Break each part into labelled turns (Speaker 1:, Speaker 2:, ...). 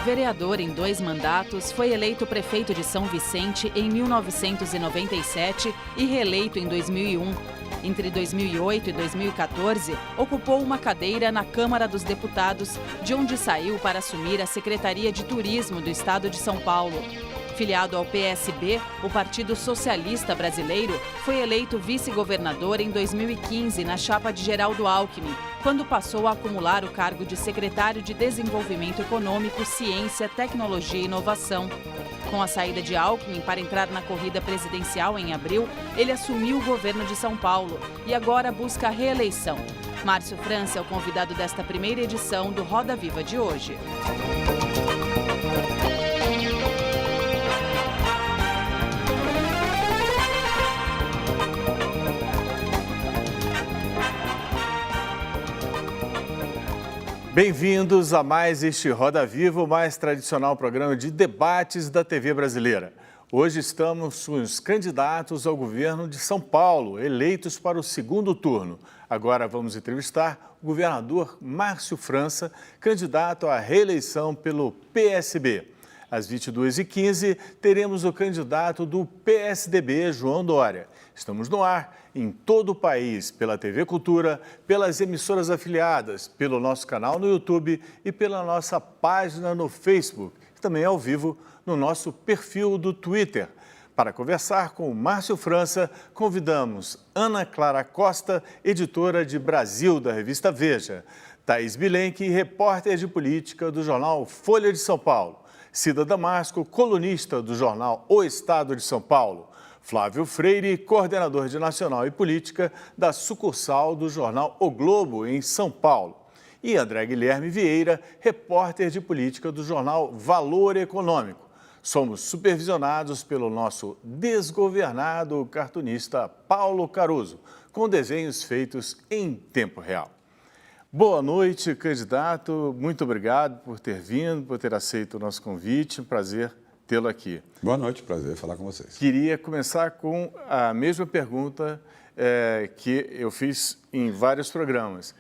Speaker 1: vereador em 2 mandatos, foi eleito prefeito de São Vicente em 1997 e reeleito em 2001. Entre 2008 e 2014, ocupou uma cadeira na Câmara dos Deputados, de onde saiu para assumir a Secretaria de Turismo do Estado de São Paulo. Filiado ao PSB, o Partido Socialista Brasileiro, foi eleito vice-governador em 2015 na chapa de Geraldo Alckmin, quando passou a acumular o cargo de secretário de Desenvolvimento Econômico, Ciência, Tecnologia e Inovação. Com a saída de Alckmin para entrar na corrida presidencial em abril, ele assumiu o governo de São Paulo e agora busca a reeleição. Márcio França é o convidado desta primeira edição do Roda Viva de hoje.
Speaker 2: Bem-vindos a mais este Roda Viva, o mais tradicional programa de debates da TV brasileira. Hoje estamos com os candidatos ao governo de São Paulo, eleitos para o segundo turno. Agora vamos entrevistar o governador Márcio França, candidato à reeleição pelo PSB. Às 22h15, teremos o candidato do PSDB, João Dória. Estamos no ar em todo o país, pela TV Cultura, pelas emissoras afiliadas, pelo nosso canal no YouTube e pela nossa página no Facebook. E também ao vivo no nosso perfil do Twitter. Para conversar com o Márcio França, convidamos Ana Clara Costa, editora de Brasil da revista Veja, Thaís Bilenque, repórter de política do jornal Folha de São Paulo, Cida Damasco, colunista do jornal O Estado de São Paulo, Flávio Freire, coordenador de Nacional e Política da sucursal do jornal O Globo, em São Paulo, e André Guilherme Vieira, repórter de política do jornal Valor Econômico. Somos supervisionados pelo nosso desgovernado cartunista Paulo Caruso, com desenhos feitos em tempo real. Boa noite, candidato. Muito obrigado por ter vindo, por ter aceito o nosso convite. Um prazer tê-lo aqui.
Speaker 3: Boa noite, prazer falar com vocês.
Speaker 2: Queria começar com a mesma pergunta que eu fiz em vários programas.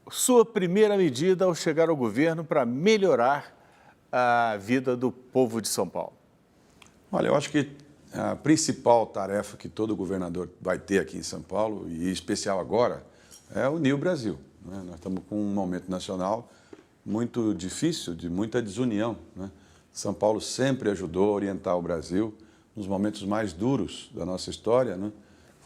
Speaker 2: Sua primeira medida ao chegar ao governo para melhorar a vida do povo de São Paulo?
Speaker 3: Olha, eu acho que a principal tarefa que todo governador vai ter aqui em São Paulo, e em especial agora, é unir o Brasil. Nós estamos com um momento nacional muito difícil, de muita desunião. São Paulo sempre ajudou a orientar o Brasil nos momentos mais duros da nossa história.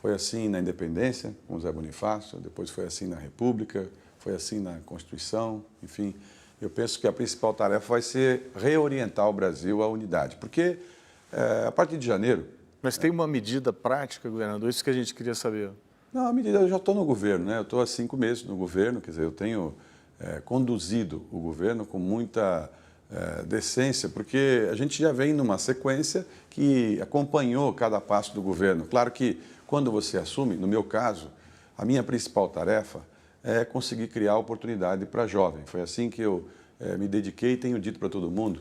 Speaker 3: Foi assim na independência, com Zé Bonifácio, depois foi assim na República, foi assim na Constituição, enfim. Eu penso que a principal tarefa vai ser reorientar o Brasil à unidade, porque a partir de janeiro...
Speaker 2: Mas tem uma medida prática, governador, isso que a gente queria saber.
Speaker 3: Não, a medida, eu já estou no governo, eu estou há 5 meses no governo, quer dizer, eu tenho conduzido o governo com muita decência, porque a gente já vem numa sequência que acompanhou cada passo do governo. Claro que quando você assume, no meu caso, a minha principal tarefa é conseguir criar oportunidade para jovem. Foi assim que eu me dediquei e tenho dito para todo mundo.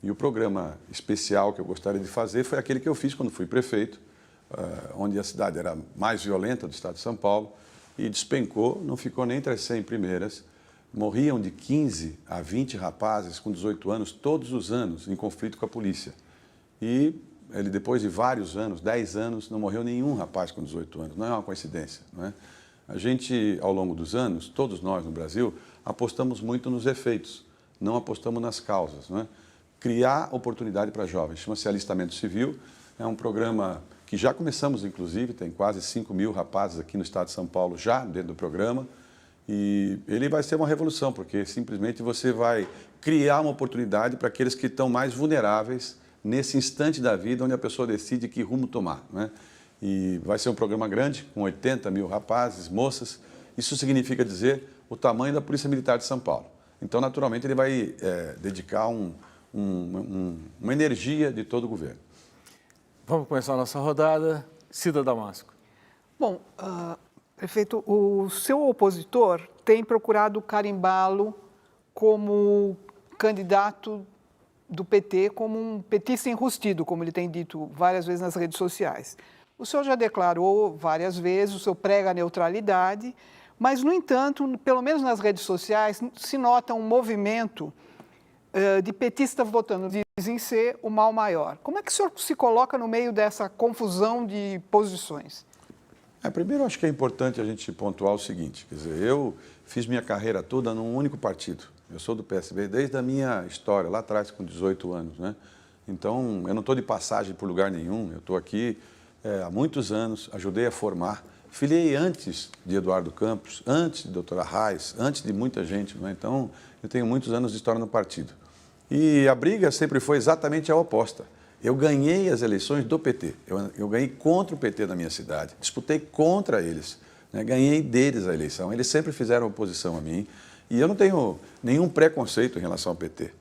Speaker 3: E o programa especial que eu gostaria de fazer foi aquele que eu fiz quando fui prefeito, onde a cidade era mais violenta do estado de São Paulo, e despencou, não ficou nem entre as 100 primeiras. Morriam de 15 a 20 rapazes com 18 anos, todos os anos, em conflito com a polícia. E ele, depois de vários anos, 10 anos, não morreu nenhum rapaz com 18 anos. Não é uma coincidência, não é? A gente, ao longo dos anos, todos nós no Brasil, apostamos muito nos efeitos, não apostamos nas causas, não é? Criar oportunidade para jovens, chama-se Alistamento Civil, é um programa que já começamos, inclusive, tem quase 5 mil rapazes aqui no estado de São Paulo já dentro do programa, e ele vai ser uma revolução, porque simplesmente você vai criar uma oportunidade para aqueles que estão mais vulneráveis nesse instante da vida onde a pessoa decide que rumo tomar, né? E vai ser um programa grande, com 80 mil rapazes, moças. Isso significa dizer o tamanho da Polícia Militar de São Paulo. Então, naturalmente, ele vai dedicar uma energia de todo o governo.
Speaker 2: Vamos começar a nossa rodada. Cida Damasco.
Speaker 4: Bom, prefeito, o seu opositor tem procurado carimbá-lo como candidato do PT, como um petista enrustido, como ele tem dito várias vezes nas redes sociais. O senhor já declarou várias vezes, o senhor prega a neutralidade, mas, no entanto, pelo menos nas redes sociais, se nota um movimento de petistas votando, dizem ser o mal maior. Como é que o senhor se coloca no meio dessa confusão de posições?
Speaker 3: Primeiro, acho que é importante a gente pontuar o seguinte, quer dizer, eu fiz minha carreira toda num único partido. Eu sou do PSB desde a minha história, lá atrás, com 18 anos, né? Então, eu não estou de passagem por lugar nenhum, eu estou aqui há muitos anos, ajudei a formar, filiei antes de Eduardo Campos, antes de doutora Reis, antes de muita gente, né? Então, eu tenho muitos anos de história no partido. E a briga sempre foi exatamente a oposta. Eu ganhei as eleições do PT, eu ganhei contra o PT na minha cidade, disputei contra eles, né? Ganhei deles a eleição, eles sempre fizeram oposição a mim e eu não tenho nenhum preconceito em relação ao PT.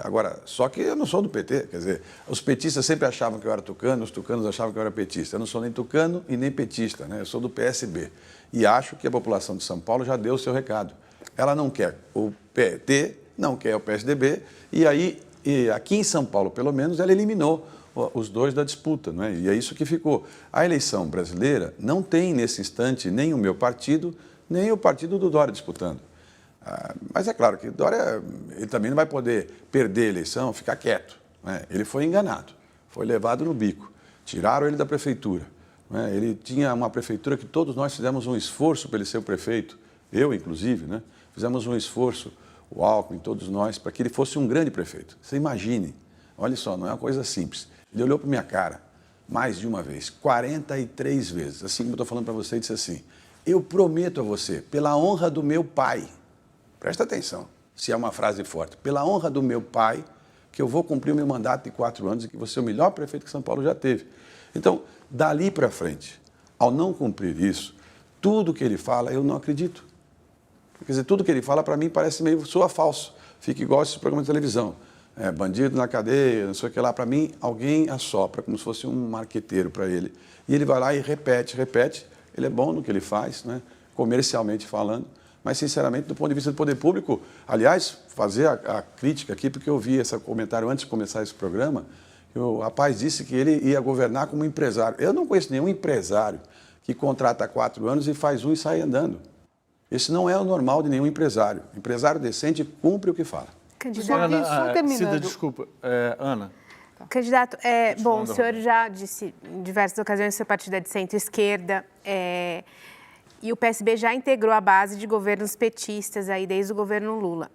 Speaker 3: Agora, só que eu não sou do PT, quer dizer, os petistas sempre achavam que eu era tucano, os tucanos achavam que eu era petista. Eu não sou nem tucano e nem petista, né? Eu sou do PSB e acho que a população de São Paulo já deu o seu recado. Ela não quer o PT, não quer o PSDB e aí... E aqui em São Paulo, pelo menos, ela eliminou os dois da disputa, não é? E é isso que ficou. A eleição brasileira não tem, nesse instante, nem o meu partido, nem o partido do Dória disputando. Mas é claro que Dória ele também não vai poder perder a eleição, ficar quieto, não é? Ele foi enganado, foi levado no bico, tiraram ele da prefeitura. Não é? Ele tinha uma prefeitura que todos nós fizemos um esforço para ele ser o prefeito, eu inclusive, né? Fizemos um esforço, o Alckmin, todos nós, para que ele fosse um grande prefeito. Você imagine, olha só, não é uma coisa simples. Ele olhou para minha cara mais de uma vez, 43 vezes, assim como eu estou falando para você, e disse assim, eu prometo a você, pela honra do meu pai, presta atenção, se é uma frase forte, pela honra do meu pai, que eu vou cumprir o meu mandato de 4 anos e que você é o melhor prefeito que São Paulo já teve. Então, dali para frente, ao não cumprir isso, tudo que ele fala, eu não acredito. Quer dizer, tudo que ele fala, para mim, parece meio soa falso. Fica igual esse programa de televisão. Bandido na cadeia, não sei o que lá. Para mim, alguém assopra, como se fosse um marqueteiro para ele. E ele vai lá e repete, repete. Ele é bom no que ele faz, né? Comercialmente falando. Mas, sinceramente, do ponto de vista do poder público, aliás, fazer a crítica aqui, porque eu vi esse comentário antes de começar esse programa, o rapaz disse que ele ia governar como empresário. Eu não conheço nenhum empresário que contrata 4 anos e faz um e sai andando. Esse não é o normal de nenhum empresário. Empresário decente cumpre o que fala.
Speaker 4: Candidato,
Speaker 2: Cida, desculpa. Ana.
Speaker 5: Candidato, bom, o senhor já disse em diversas ocasiões que o seu partido é de centro-esquerda e o PSB já integrou a base de governos petistas aí desde o governo Lula.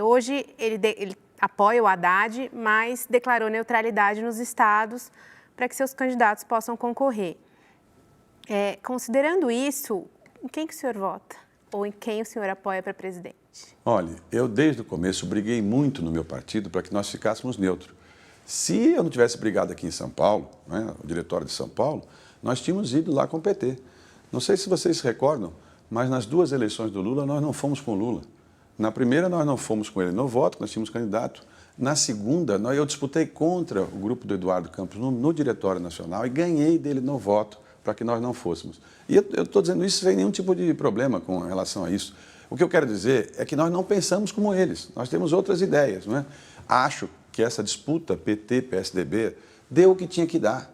Speaker 5: Hoje ele apoia o Haddad, mas declarou neutralidade nos estados para que seus candidatos possam concorrer. Considerando isso, em quem que o senhor vota? Ou em quem o senhor apoia para presidente?
Speaker 3: Olha, eu desde o começo briguei muito no meu partido para que nós ficássemos neutros. Se eu não tivesse brigado aqui em São Paulo, né, o diretório de São Paulo, nós tínhamos ido lá com o PT. Não sei se vocês se recordam, mas nas 2 eleições do Lula, nós não fomos com o Lula. Na primeira, nós não fomos com ele no voto, nós tínhamos candidato. Na segunda, eu disputei contra o grupo do Eduardo Campos no Diretório Nacional e ganhei dele no voto para que nós não fôssemos. E eu estou dizendo isso sem nenhum tipo de problema com relação a isso. O que eu quero dizer é que nós não pensamos como eles, nós temos outras ideias, não é? Acho que essa disputa PT-PSDB deu o que tinha que dar.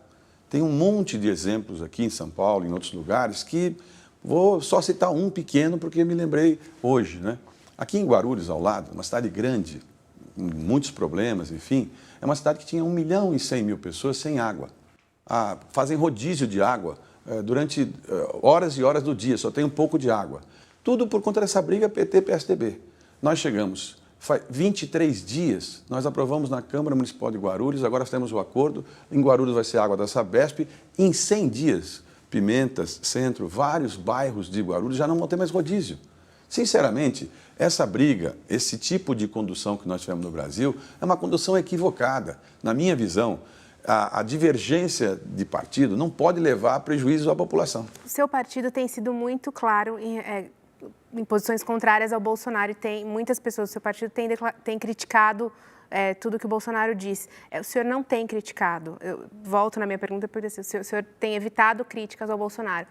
Speaker 3: Tem um monte de exemplos aqui em São Paulo, em outros lugares, que vou só citar um pequeno porque me lembrei hoje, né? Aqui em Guarulhos, ao lado, uma cidade grande, com muitos problemas, enfim, é uma cidade que tinha 1.100.000 pessoas sem água. Fazem rodízio de água durante horas e horas do dia, só tem um pouco de água. Tudo por conta dessa briga PT-PSDB. Nós chegamos, faz 23 dias, nós aprovamos na Câmara Municipal de Guarulhos, agora temos o acordo, em Guarulhos vai ser água da Sabesp, em 100 dias, Pimentas, Centro, vários bairros de Guarulhos já não vão ter mais rodízio. Sinceramente, essa briga, esse tipo de condução que nós tivemos no Brasil, é uma condução equivocada. Na minha visão, a divergência de partido não pode levar a prejuízo à população.
Speaker 5: O seu partido tem sido muito claro em posições contrárias ao Bolsonaro e muitas pessoas do seu partido têm criticado tudo que o Bolsonaro diz. O senhor não tem criticado. Eu volto na minha pergunta, porque o senhor tem evitado críticas ao Bolsonaro.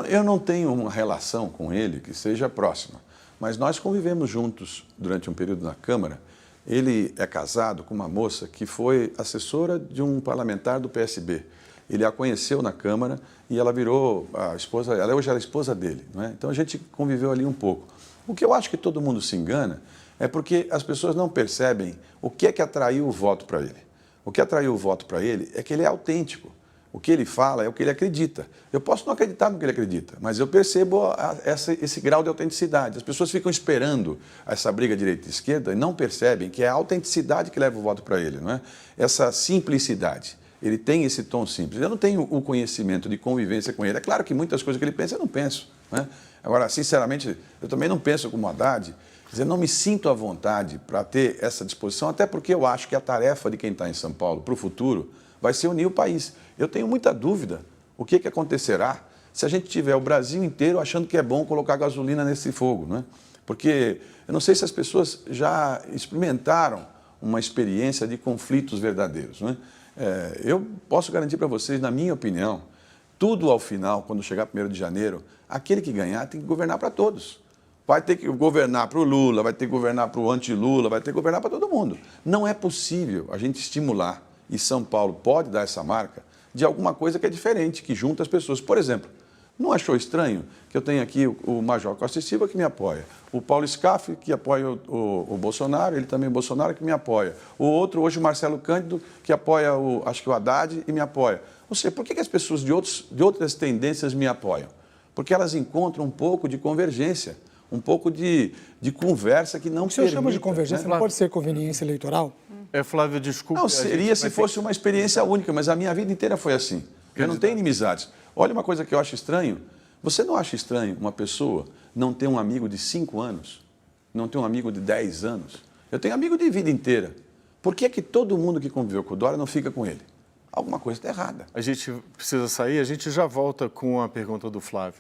Speaker 3: Eu não tenho uma relação com ele que seja próxima, mas nós convivemos juntos durante um período na Câmara. Ele é casado com uma moça que foi assessora de um parlamentar do PSB. Ele a conheceu na Câmara e ela virou a esposa, ela hoje era a esposa dele, não é? Então a gente conviveu ali um pouco. O que eu acho que todo mundo se engana É porque as pessoas não percebem o que é que atraiu o voto para ele. O que atraiu o voto para ele é que ele é autêntico. O que ele fala é o que ele acredita. Eu posso não acreditar no que ele acredita, mas eu percebo esse grau de autenticidade. As pessoas ficam esperando essa briga direita e esquerda e não percebem que é a autenticidade que leva o voto para ele, não é? Essa simplicidade. Ele tem esse tom simples. Eu não tenho o conhecimento de convivência com ele. É claro que muitas coisas que ele pensa, eu não penso, não é? Agora, sinceramente, eu também não penso como Haddad. Quer dizer, não me sinto à vontade para ter essa disposição, até porque eu acho que a tarefa de quem está em São Paulo para o futuro vai ser unir o país. Eu tenho muita dúvida o que acontecerá se a gente tiver o Brasil inteiro achando que é bom colocar gasolina nesse fogo, não é? Porque eu não sei se as pessoas já experimentaram uma experiência de conflitos verdadeiros, não é? Eu posso garantir para vocês, na minha opinião, tudo ao final, quando chegar 1º de janeiro, aquele que ganhar tem que governar para todos. Vai ter que governar para o Lula, vai ter que governar para o anti-Lula, vai ter que governar para todo mundo. Não é possível a gente estimular, e São Paulo pode dar essa marca, de alguma coisa que é diferente, que junta as pessoas. Por exemplo, não achou estranho que eu tenho aqui o Major Costa e Silva, que me apoia, o Paulo Scaff, que apoia o Bolsonaro, ele também é Bolsonaro, que me apoia, o outro, hoje o Marcelo Cândido, que apoia, acho que o Haddad, e me apoia. Ou seja, por que as pessoas de outras tendências me apoiam? Porque elas encontram um pouco de convergência, um pouco de conversa que não permite.
Speaker 6: O senhor chama de convergência, não pode ser conveniência eleitoral?
Speaker 2: Flávio, desculpa.
Speaker 3: Não, seria se fosse uma experiência única, mas a minha vida inteira foi assim. Eu não tenho inimizades. Olha uma coisa que eu acho estranho. Você não acha estranho uma pessoa não ter um amigo de 5 anos? Não ter um amigo de 10 anos? Eu tenho amigo de vida inteira. Por que é que todo mundo que conviveu com o Dória não fica com ele? Alguma coisa está errada.
Speaker 2: A gente precisa sair, a gente já volta com a pergunta do Flávio.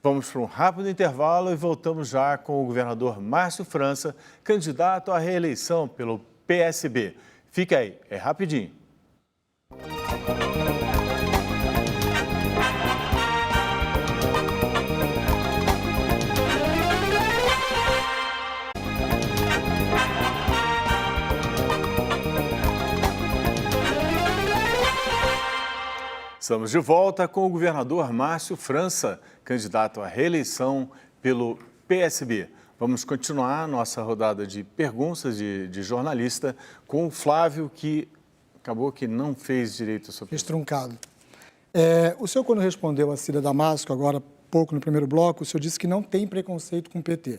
Speaker 2: Vamos para um rápido intervalo e voltamos já com o governador Márcio França, candidato à reeleição pelo PSB. Fica aí, é rapidinho. Estamos de volta com o governador Márcio França, candidato à reeleição pelo PSB. Vamos continuar nossa rodada de perguntas de jornalista com o Flávio, que acabou que não fez direito a sua pergunta.
Speaker 6: Estruncado. O senhor, quando respondeu a Cida Damasco, agora há pouco no primeiro bloco, o senhor disse que não tem preconceito com o PT.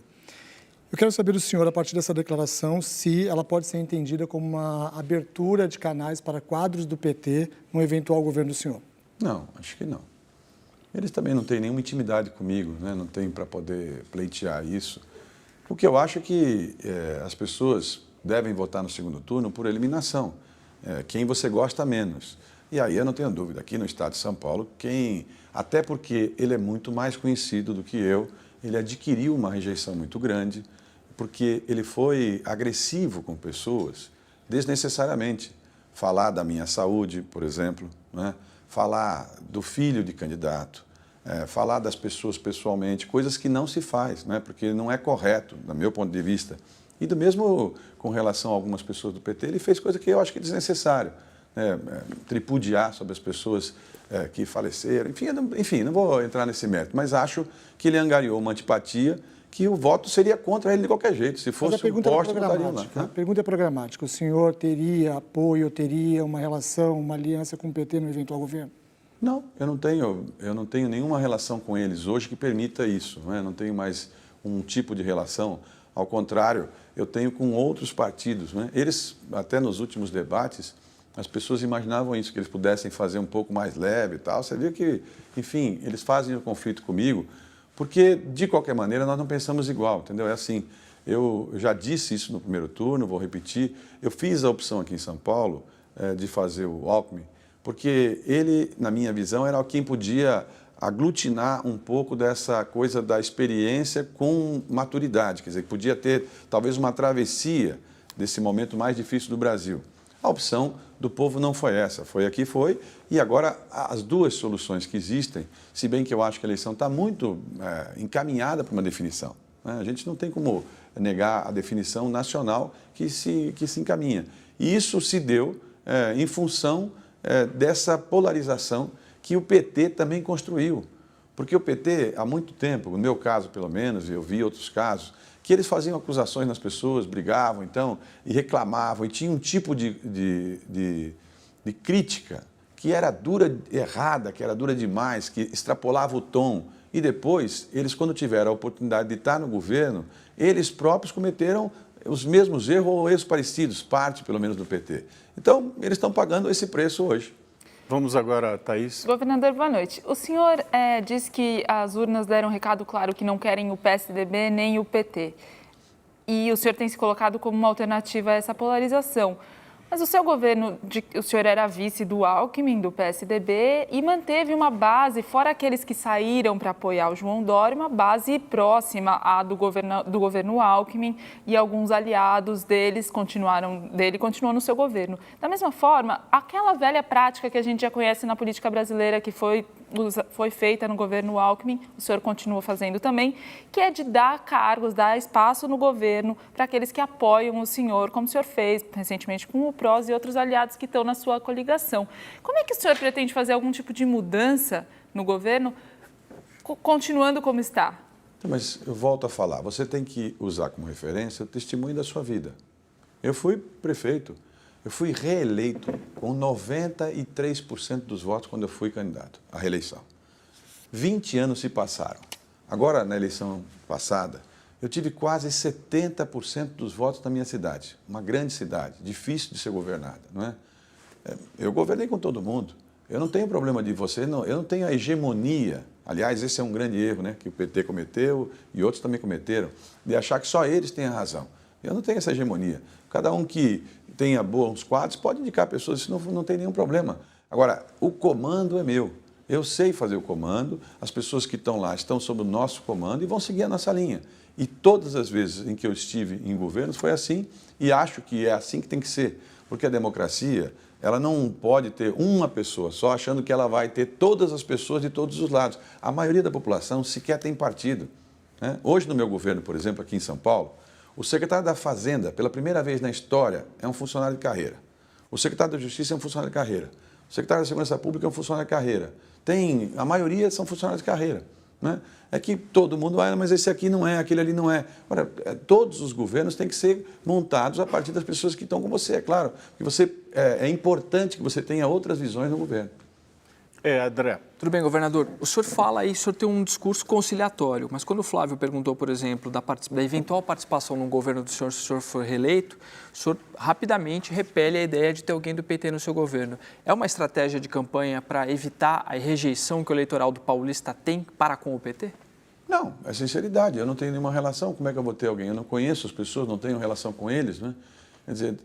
Speaker 6: Eu quero saber do senhor, a partir dessa declaração, se ela pode ser entendida como uma abertura de canais para quadros do PT no eventual governo do senhor.
Speaker 3: Não, acho que não. Eles também não têm nenhuma intimidade comigo, né? Não tem para poder pleitear isso. O que eu acho é que as pessoas devem votar no segundo turno por eliminação. Quem você gosta menos. E aí eu não tenho dúvida, aqui no estado de São Paulo, até porque ele é muito mais conhecido do que eu, ele adquiriu uma rejeição muito grande, porque ele foi agressivo com pessoas desnecessariamente. Falar da minha saúde, por exemplo, né? Falar do filho de candidato, falar das pessoas pessoalmente, coisas que não se faz, né? Porque não é correto, do meu ponto de vista. E do mesmo com relação a algumas pessoas do PT, ele fez coisa que eu acho que é desnecessário, né? Tripudiar sobre as pessoas que faleceram. Enfim, não vou entrar nesse mérito, mas acho que ele angariou uma antipatia que o voto seria contra ele de qualquer jeito. Se fosse um posto, votaria lá.
Speaker 6: A pergunta é programática. O senhor teria apoio, teria uma relação, uma aliança com o PT no eventual governo?
Speaker 3: Não, eu não tenho nenhuma relação com eles hoje que permita isso. Né? Não tenho mais um tipo de relação. Ao contrário, eu tenho com outros partidos. Né? Eles, até nos últimos debates, as pessoas imaginavam isso, que eles pudessem fazer um pouco mais leve e tal. Você viu que, enfim, eles fazem o conflito comigo, porque, de qualquer maneira, nós não pensamos igual, entendeu? É assim, eu já disse isso no primeiro turno, vou repetir. Eu fiz a opção aqui em São Paulo de fazer o Alckmin, porque ele, na minha visão, era quem podia aglutinar um pouco dessa coisa da experiência com maturidade, quer dizer, podia ter talvez uma travessia desse momento mais difícil do Brasil. A opção do povo não foi essa, foi a que foi, e agora as duas soluções que existem, se bem que eu acho que a eleição está muito encaminhada para uma definição, né? A gente não tem como negar a definição nacional que se encaminha. E isso se deu em função dessa polarização que o PT também construiu. Porque o PT, há muito tempo, no meu caso pelo menos, eu vi outros casos, que eles faziam acusações nas pessoas, brigavam então, e reclamavam, e tinha um tipo de crítica que era dura, errada, que era dura demais, que extrapolava o tom. E depois, eles, quando tiveram a oportunidade de estar no governo, eles próprios cometeram os mesmos erros ou erros parecidos, parte pelo menos do PT. Então, eles estão pagando esse preço hoje.
Speaker 2: Vamos agora, Thaís.
Speaker 7: Governador, boa noite. O senhor disse que as urnas deram um recado claro que não querem o PSDB nem o PT. E o senhor tem se colocado como uma alternativa a essa polarização. Mas o seu governo, o senhor era vice do Alckmin, do PSDB, e manteve uma base, fora aqueles que saíram para apoiar o João Dória, uma base próxima à do governo Alckmin, e alguns aliados continuam no seu governo. Da mesma forma, aquela velha prática que a gente já conhece na política brasileira, que foi feita no governo Alckmin, o senhor continua fazendo também, que é de dar cargos, dar espaço no governo para aqueles que apoiam o senhor, como o senhor fez recentemente com o PROS e outros aliados que estão na sua coligação. Como é que o senhor pretende fazer algum tipo de mudança no governo, continuando como está?
Speaker 3: Mas eu volto a falar, você tem que usar como referência o testemunho da sua vida. Eu fui prefeito, eu fui reeleito com 93% dos votos quando eu fui candidato à reeleição. 20 anos se passaram. Agora, na eleição passada, eu tive quase 70% dos votos na minha cidade. Uma grande cidade, difícil de ser governada, não é? Eu governei com todo mundo. Eu não tenho problema de você, não, eu não tenho a hegemonia. Aliás, esse é um grande erro, né, que o PT cometeu e outros também cometeram, de achar que só eles têm a razão. Eu não tenho essa hegemonia. Cada um que tenha bons quadros pode indicar pessoas, isso não tem nenhum problema. Agora, o comando é meu. Eu sei fazer o comando, as pessoas que estão lá estão sob o nosso comando e vão seguir a nossa linha. E todas as vezes em que eu estive em governos foi assim, e acho que é assim que tem que ser, porque a democracia, ela não pode ter uma pessoa só achando que ela vai ter todas as pessoas de todos os lados. A maioria da população sequer tem partido, né? Hoje no meu governo, por exemplo, aqui em São Paulo, o secretário da Fazenda, pela primeira vez na história, é um funcionário de carreira. O secretário da Justiça é um funcionário de carreira. O secretário da Segurança Pública é um funcionário de carreira. A maioria são funcionários de carreira, né? É que todo mundo, mas esse aqui não é, aquele ali não é. Ora, todos os governos têm que ser montados a partir das pessoas que estão com você, é claro. Porque é importante que você tenha outras visões no governo.
Speaker 2: André.
Speaker 8: Tudo bem, governador. O senhor fala aí, o senhor tem um discurso conciliatório, mas quando o Flávio perguntou, por exemplo, da eventual participação no governo do senhor, se o senhor for reeleito, o senhor rapidamente repele a ideia de ter alguém do PT no seu governo. É uma estratégia de campanha para evitar a rejeição que o eleitorado do paulista tem para com o PT?
Speaker 3: Não, é sinceridade. Eu não tenho nenhuma relação. Como é que eu vou ter alguém? Eu não conheço as pessoas, não tenho relação com eles, né? Quer dizer,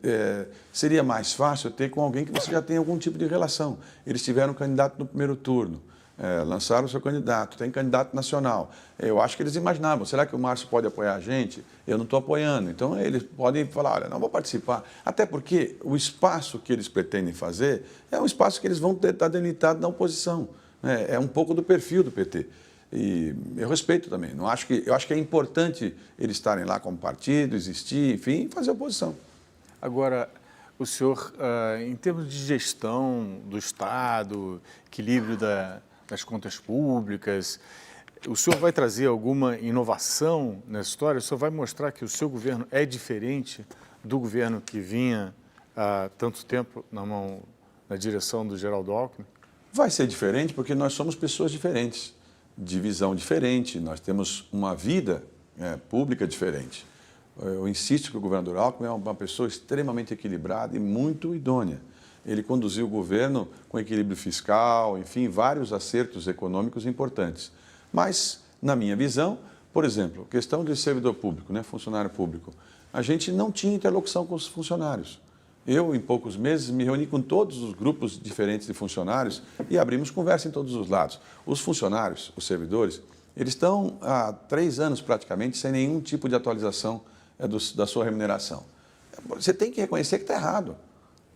Speaker 3: seria mais fácil ter com alguém que você já tem algum tipo de relação. Eles tiveram um candidato no primeiro turno, lançaram o seu candidato, tem candidato nacional. Eu acho que eles imaginavam, será que o Márcio pode apoiar a gente? Eu não estou apoiando. Então, eles podem falar, olha, não vou participar. Até porque o espaço que eles pretendem fazer é um espaço que eles vão estar delimitados na oposição. É um pouco do perfil do PT. E eu respeito também. Eu acho que é importante eles estarem lá como partido, existir, enfim, fazer oposição.
Speaker 2: Agora, o senhor, em termos de gestão do Estado, equilíbrio das contas públicas, o senhor vai trazer alguma inovação nessa história? O senhor vai mostrar que o seu governo é diferente do governo que vinha há tanto tempo na direção do Geraldo Alckmin? Vai
Speaker 3: ser diferente porque nós somos pessoas diferentes, de visão diferente, nós temos uma vida pública diferente. Eu insisto que o governador Alckmin é uma pessoa extremamente equilibrada e muito idônea. Ele conduziu o governo com equilíbrio fiscal, enfim, vários acertos econômicos importantes. Mas, na minha visão, por exemplo, questão de servidor público, né, funcionário público, a gente não tinha interlocução com os funcionários. Eu, em poucos meses, me reuni com todos os grupos diferentes de funcionários e abrimos conversa em todos os lados. Os funcionários, os servidores, eles estão há 3 anos praticamente sem nenhum tipo de atualização da sua remuneração. Você tem que reconhecer que está errado.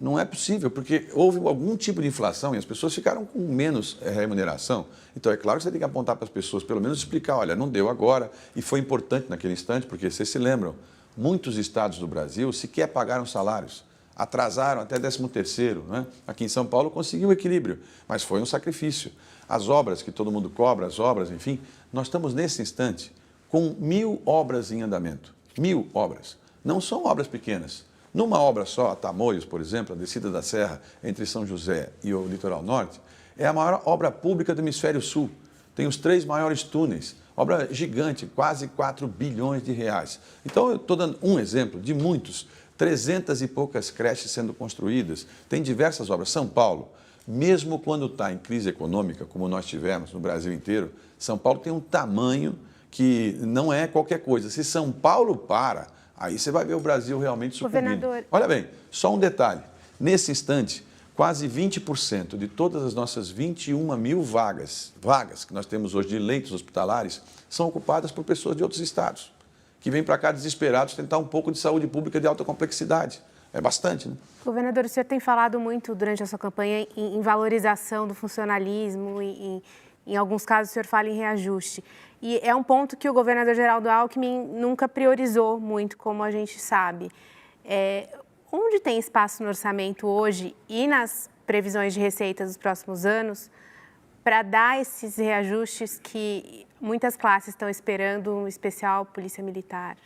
Speaker 3: Não é possível, porque houve algum tipo de inflação e as pessoas ficaram com menos remuneração. Então, é claro que você tem que apontar para as pessoas, pelo menos explicar, olha, não deu agora, e foi importante naquele instante, porque vocês se lembram, muitos estados do Brasil sequer pagaram salários, atrasaram até 13º, né? Aqui em São Paulo conseguiu o equilíbrio, mas foi um sacrifício. as obras que todo mundo cobra, as obras, enfim, nós estamos nesse instante com 1.000 obras em andamento. 1.000 obras. Não são obras pequenas. Numa obra só, a Tamoios, por exemplo, a descida da serra entre São José e o litoral norte, é a maior obra pública do hemisfério sul. Tem os 3 maiores túneis. Obra gigante, quase 4 bilhões de reais. Então, eu estou dando um exemplo de muitos. 300 e poucas creches sendo construídas. Tem diversas obras. São Paulo, mesmo quando está em crise econômica, como nós tivemos no Brasil inteiro, São Paulo tem um tamanho que não é qualquer coisa. Se São Paulo para, aí você vai ver o Brasil realmente sucumbindo.
Speaker 5: Governador.
Speaker 3: Olha bem, só um detalhe. Nesse instante, quase 20% de todas as nossas 21.000 vagas que nós temos hoje de leitos hospitalares, são ocupadas por pessoas de outros estados, que vêm para cá desesperados tentar um pouco de saúde pública de alta complexidade. É bastante, né?
Speaker 5: Governador, o senhor tem falado muito durante a sua campanha em valorização do funcionalismo, em alguns casos o senhor fala em reajuste. E é um ponto que o governador Geraldo Alckmin nunca priorizou muito, como a gente sabe. Onde tem espaço no orçamento hoje e nas previsões de receitas dos próximos anos para dar esses reajustes que muitas classes estão esperando, em especial Polícia Militar?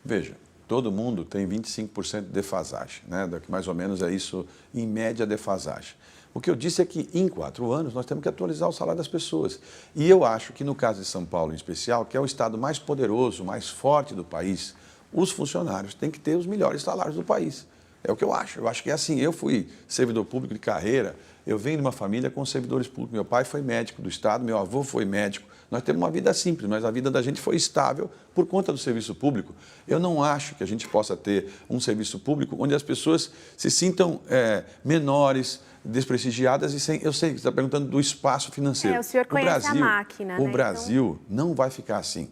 Speaker 3: Veja, todo mundo tem 25% de defasagem, né? Mais ou menos é isso, em média, defasagem. O que eu disse é que, em 4 anos, nós temos que atualizar o salário das pessoas. E eu acho que, no caso de São Paulo, em especial, que é o estado mais poderoso, mais forte do país, os funcionários têm que ter os melhores salários do país. É o que eu acho. Eu acho que é assim. Eu fui servidor público de carreira, eu venho de uma família com servidores públicos. Meu pai foi médico do Estado, meu avô foi médico. Nós temos uma vida simples, mas a vida da gente foi estável por conta do serviço público. Eu não acho que a gente possa ter um serviço público onde as pessoas se sintam menores, desprestigiadas e sem... Eu sei que você está perguntando do espaço financeiro.
Speaker 5: O senhor conhece a máquina, né?
Speaker 3: O Brasil não vai ficar assim.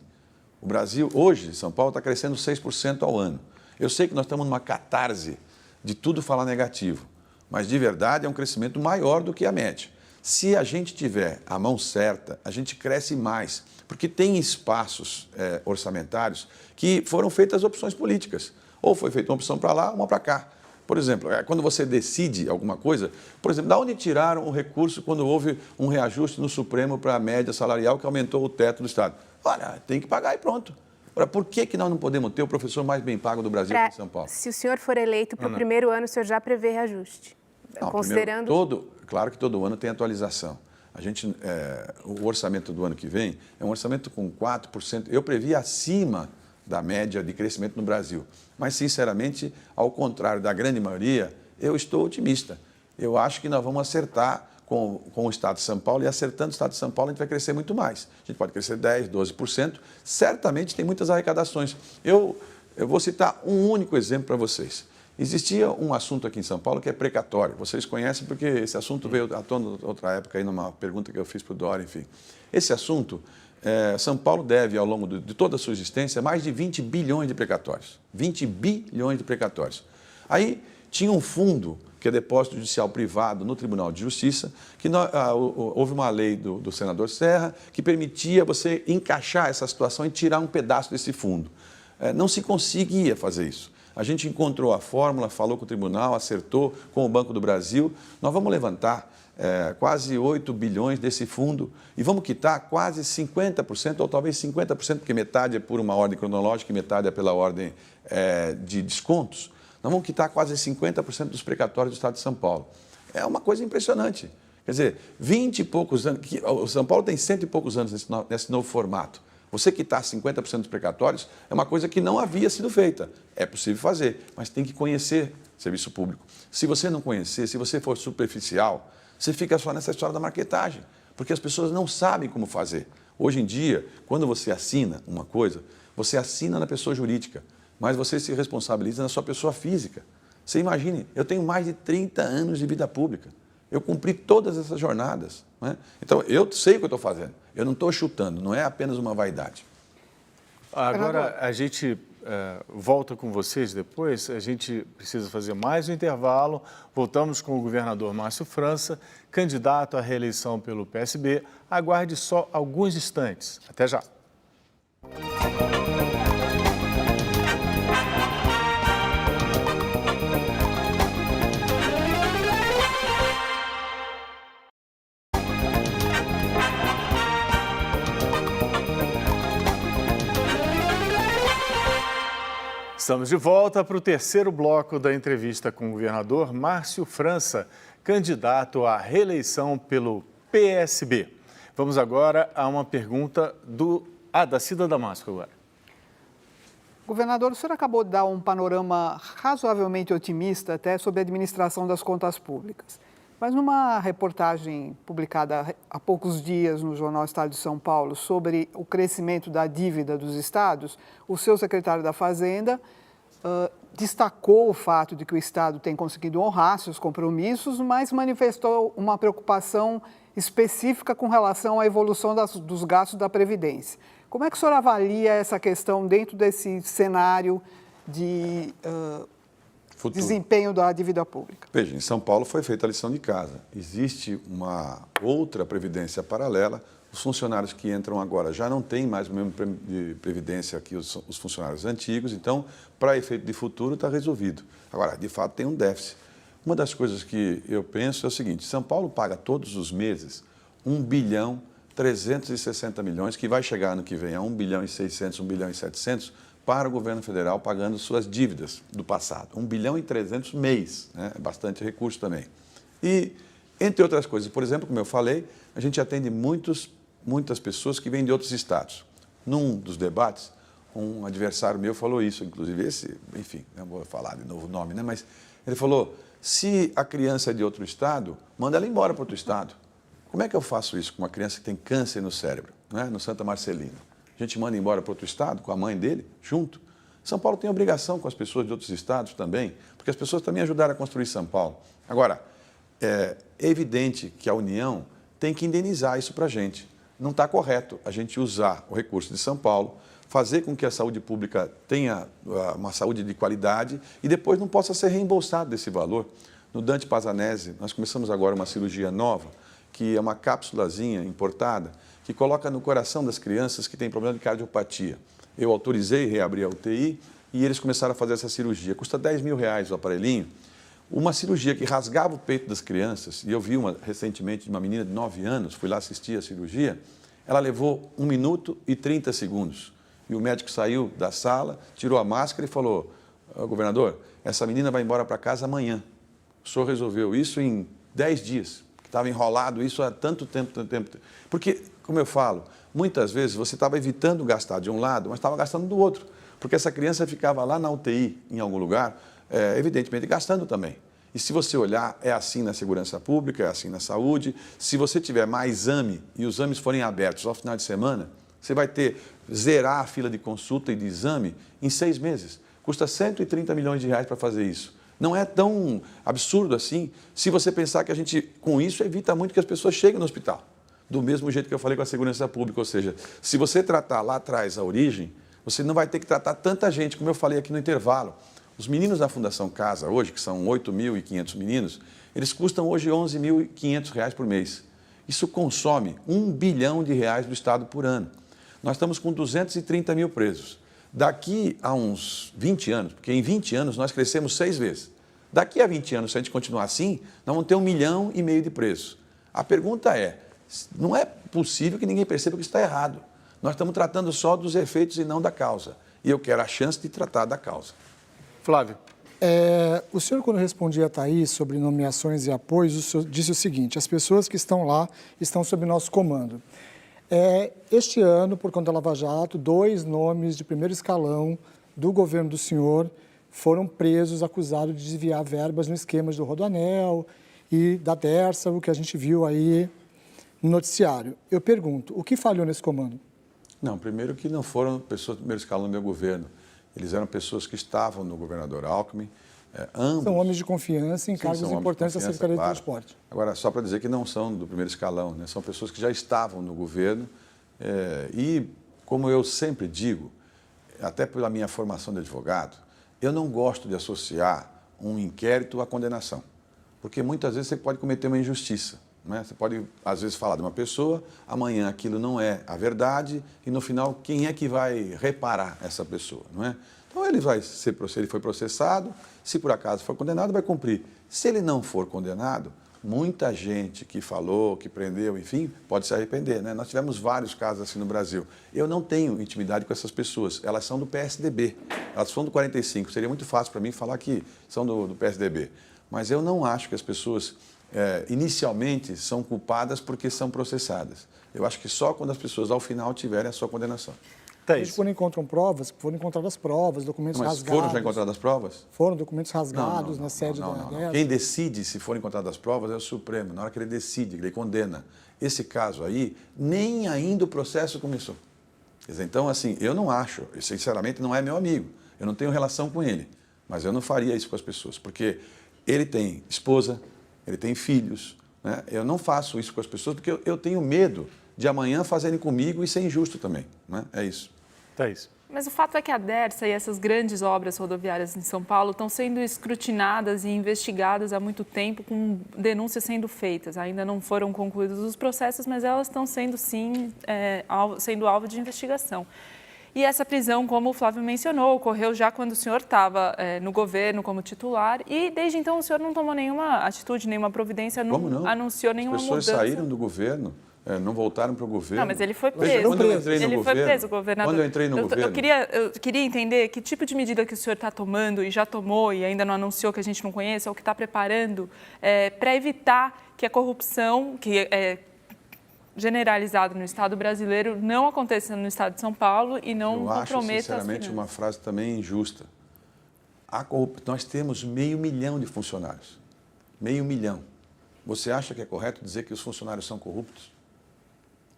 Speaker 3: O Brasil, hoje, São Paulo está crescendo 6% ao ano. Eu sei que nós estamos numa catarse de tudo falar negativo, mas de verdade é um crescimento maior do que a média. Se a gente tiver a mão certa, a gente cresce mais, porque tem espaços orçamentários que foram feitas opções políticas. Ou foi feita uma opção para lá, uma para cá. Por exemplo, quando você decide alguma coisa, por exemplo, da onde tiraram o recurso quando houve um reajuste no Supremo para a média salarial que aumentou o teto do Estado? Olha, tem que pagar e pronto. Agora, por que nós não podemos ter o professor mais bem pago do Brasil aqui em São Paulo?
Speaker 5: Se o senhor for eleito para o primeiro ano, o senhor já prevê reajuste?
Speaker 3: Não,
Speaker 5: considerando...
Speaker 3: Claro que todo ano tem atualização. O orçamento do ano que vem é um orçamento com 4%. Eu previ acima da média de crescimento no Brasil. Mas, sinceramente, ao contrário da grande maioria, eu estou otimista. Eu acho que nós vamos acertar com o Estado de São Paulo, e acertando o Estado de São Paulo, a gente vai crescer muito mais. A gente pode crescer 10%, 12%. Certamente tem muitas arrecadações. Eu vou citar um único exemplo para vocês. Existia um assunto aqui em São Paulo que é precatório. Vocês conhecem porque esse assunto veio à tona outra época, aí numa pergunta que eu fiz para o Dória, enfim. Esse assunto, São Paulo deve, ao longo de toda a sua existência, mais de 20 bilhões de precatórios. 20 bilhões de precatórios. Aí tinha um fundo, que é depósito judicial privado no Tribunal de Justiça, que houve uma lei do senador Serra que permitia você encaixar essa situação e tirar um pedaço desse fundo. Não se conseguia fazer isso. A gente encontrou a fórmula, falou com o tribunal, acertou com o Banco do Brasil. Nós vamos levantar quase 8 bilhões desse fundo e vamos quitar quase 50%, ou talvez 50%, porque metade é por uma ordem cronológica e metade é pela ordem de descontos. Nós vamos quitar quase 50% dos precatórios do Estado de São Paulo. É uma coisa impressionante. Quer dizer, 20 e poucos anos... O São Paulo tem 100 e poucos anos nesse novo formato. Você quitar 50% dos precatórios é uma coisa que não havia sido feita. É possível fazer, mas tem que conhecer serviço público. Se você não conhecer, se você for superficial, você fica só nessa história da marketagem, porque as pessoas não sabem como fazer. Hoje em dia, quando você assina uma coisa, você assina na pessoa jurídica, mas você se responsabiliza na sua pessoa física. Você imagine, eu tenho mais de 30 anos de vida pública. Eu cumpri todas essas jornadas, né? Então, eu sei o que eu estou fazendo. Eu não estou chutando, não é apenas uma vaidade.
Speaker 2: Agora, a gente volta com vocês depois. A gente precisa fazer mais um intervalo. Voltamos com o governador Márcio França, candidato à reeleição pelo PSB. Aguarde só alguns instantes. Até já. Estamos de volta para o terceiro bloco da entrevista com o governador Márcio França, candidato à reeleição pelo PSB. Vamos agora a uma pergunta da Cida Damasco agora.
Speaker 4: Governador, o senhor acabou de dar um panorama razoavelmente otimista até sobre a administração das contas públicas. Mas numa reportagem publicada há poucos dias no Jornal Estado de São Paulo sobre o crescimento da dívida dos estados, o seu secretário da Fazenda destacou o fato de que o Estado tem conseguido honrar seus compromissos, mas manifestou uma preocupação específica com relação à evolução dos gastos da Previdência. Como é que o senhor avalia essa questão dentro desse cenário de desempenho da dívida pública?
Speaker 3: Veja, em São Paulo foi feita a lição de casa. Existe uma outra previdência paralela. Os funcionários que entram agora já não têm mais o mesmo de previdência que os funcionários antigos, então, para efeito de futuro, está resolvido. Agora, de fato, tem um déficit. Uma das coisas que eu penso é o seguinte: São Paulo paga todos os meses 1 bilhão 360 milhões, que vai chegar ano que vem a 1 bilhão e 600, 1 bilhão e 700, para o governo federal pagando suas dívidas do passado. 1 bilhão e 300 mês, né? É bastante recurso também. E, entre outras coisas, por exemplo, como eu falei, a gente atende muitas pessoas que vêm de outros estados. Num dos debates, um adversário meu falou isso, inclusive enfim, não vou falar de novo o nome, né? Mas ele falou: se a criança é de outro estado, manda ela embora para outro estado. Como é que eu faço isso com uma criança que tem câncer no cérebro, né? No Santa Marcelina? A gente manda embora para outro estado, com a mãe dele, junto. São Paulo tem obrigação com as pessoas de outros estados também, porque as pessoas também ajudaram a construir São Paulo. Agora, é evidente que a União tem que indenizar isso para a gente. Não está correto a gente usar o recurso de São Paulo, fazer com que a saúde pública tenha uma saúde de qualidade e depois não possa ser reembolsado desse valor. No Dante Pazanese, nós começamos agora uma cirurgia nova, que é uma cápsulazinha importada, que coloca no coração das crianças que têm problema de cardiopatia. Eu autorizei reabrir a UTI e eles começaram a fazer essa cirurgia. Custa R$10 mil o aparelhinho. Uma cirurgia que rasgava o peito das crianças, e eu vi recentemente de uma menina de 9 anos, fui lá assistir a cirurgia, ela levou 1 minuto e 30 segundos. E o médico saiu da sala, tirou a máscara e falou: governador, essa menina vai embora para casa amanhã. O senhor resolveu isso em 10 dias. Estava enrolado isso há tanto tempo. Porque, como eu falo, muitas vezes você estava evitando gastar de um lado, mas estava gastando do outro. Porque essa criança ficava lá na UTI, em algum lugar, evidentemente gastando também. E se você olhar, é assim na segurança pública, é assim na saúde. Se você tiver mais exame e os exames forem abertos ao final de semana, você vai zerar a fila de consulta e de exame em 6 meses. Custa 130 milhões de reais para fazer isso. Não é tão absurdo assim, se você pensar que a gente, com isso, evita muito que as pessoas cheguem no hospital. Do mesmo jeito que eu falei com a segurança pública, ou seja, se você tratar lá atrás a origem, você não vai ter que tratar tanta gente, como eu falei aqui no intervalo. Os meninos da Fundação Casa hoje, que são 8.500 meninos, eles custam hoje R$11.500 por mês. Isso consome R$1 bilhão do Estado por ano. Nós estamos com 230 mil presos. Daqui a uns 20 anos, porque em 20 anos nós crescemos 6 vezes. Daqui a 20 anos, se a gente continuar assim, nós vamos ter 1,5 milhão de presos. A pergunta é, não é possível que ninguém perceba que isso está errado. Nós estamos tratando só dos efeitos e não da causa. E eu quero a chance de tratar da causa.
Speaker 2: Flávio.
Speaker 6: O senhor, quando respondia a Thaís sobre nomeações e apoios, o senhor disse o seguinte: as pessoas que estão lá estão sob nosso comando. Este ano, por conta da Lava Jato, 2 nomes de primeiro escalão do governo do senhor foram presos, acusados de desviar verbas no esquema do Rodoanel e da Dersa, o que a gente viu aí no noticiário. Eu pergunto, o que falhou nesse comando?
Speaker 3: Não, primeiro que não foram pessoas de primeiro escalão do meu governo. Eles eram pessoas que estavam no governador Alckmin. Ambos
Speaker 6: são homens de confiança em cargos importantes da Secretaria de Transporte.
Speaker 3: Agora, só para dizer que não são do primeiro escalão, né? São pessoas que já estavam no governo e, como eu sempre digo, até pela minha formação de advogado, eu não gosto de associar um inquérito à condenação, porque muitas vezes você pode cometer uma injustiça, né? Você pode, às vezes, falar de uma pessoa, amanhã aquilo não é a verdade e, no final, quem é que vai reparar essa pessoa, não é? Então, ele foi processado, se por acaso for condenado, vai cumprir. Se ele não for condenado, muita gente que falou, que prendeu, enfim, pode se arrepender, né? Nós tivemos vários casos assim no Brasil. Eu não tenho intimidade com essas pessoas, elas são do PSDB, elas são do 45, seria muito fácil para mim falar que são do PSDB. Mas eu não acho que as pessoas, inicialmente, são culpadas porque são processadas. Eu acho que só quando as pessoas, ao final, tiverem a sua condenação.
Speaker 6: Eles foram encontradas provas, documentos rasgados.
Speaker 3: Foram já encontradas provas?
Speaker 6: Foram documentos rasgados na sede da DES.
Speaker 3: Quem decide se forem encontradas provas é o Supremo. Na hora que ele decide, ele condena. Esse caso aí, nem ainda o processo começou. Quer dizer, então, assim, eu não acho, sinceramente, não é meu amigo. Eu não tenho relação com ele. Mas eu não faria isso com as pessoas, porque ele tem esposa, ele tem filhos, né? Eu não faço isso com as pessoas porque eu tenho medo de amanhã fazerem comigo e ser injusto também, né? É isso.
Speaker 2: Thaís.
Speaker 7: Mas o fato é que a Dersa e essas grandes obras rodoviárias em São Paulo estão sendo escrutinadas e investigadas há muito tempo, com denúncias sendo feitas. Ainda não foram concluídos os processos, mas elas estão sendo, sim, sendo alvo de investigação. E essa prisão, como o Flávio mencionou, ocorreu já quando o senhor estava no governo como titular e desde então o senhor não tomou nenhuma atitude, nenhuma providência, não anunciou nenhuma mudança.
Speaker 3: As pessoas saíram do governo. Não voltaram para o governo.
Speaker 7: Não, mas ele foi preso.
Speaker 3: Quando eu entrei no
Speaker 7: ele
Speaker 3: governo,
Speaker 7: foi preso, governador.
Speaker 3: Quando eu entrei no governo...
Speaker 7: Eu queria entender que tipo de medida que o senhor está tomando e já tomou e ainda não anunciou que a gente não conhece, ou que está preparando para evitar que a corrupção, que é generalizada no Estado brasileiro, não aconteça no Estado de São Paulo e não comprometa as finanças.
Speaker 3: Eu acho, sinceramente, uma frase também injusta. Nós temos 500 mil de funcionários. 500 mil. Você acha que é correto dizer que os funcionários são corruptos?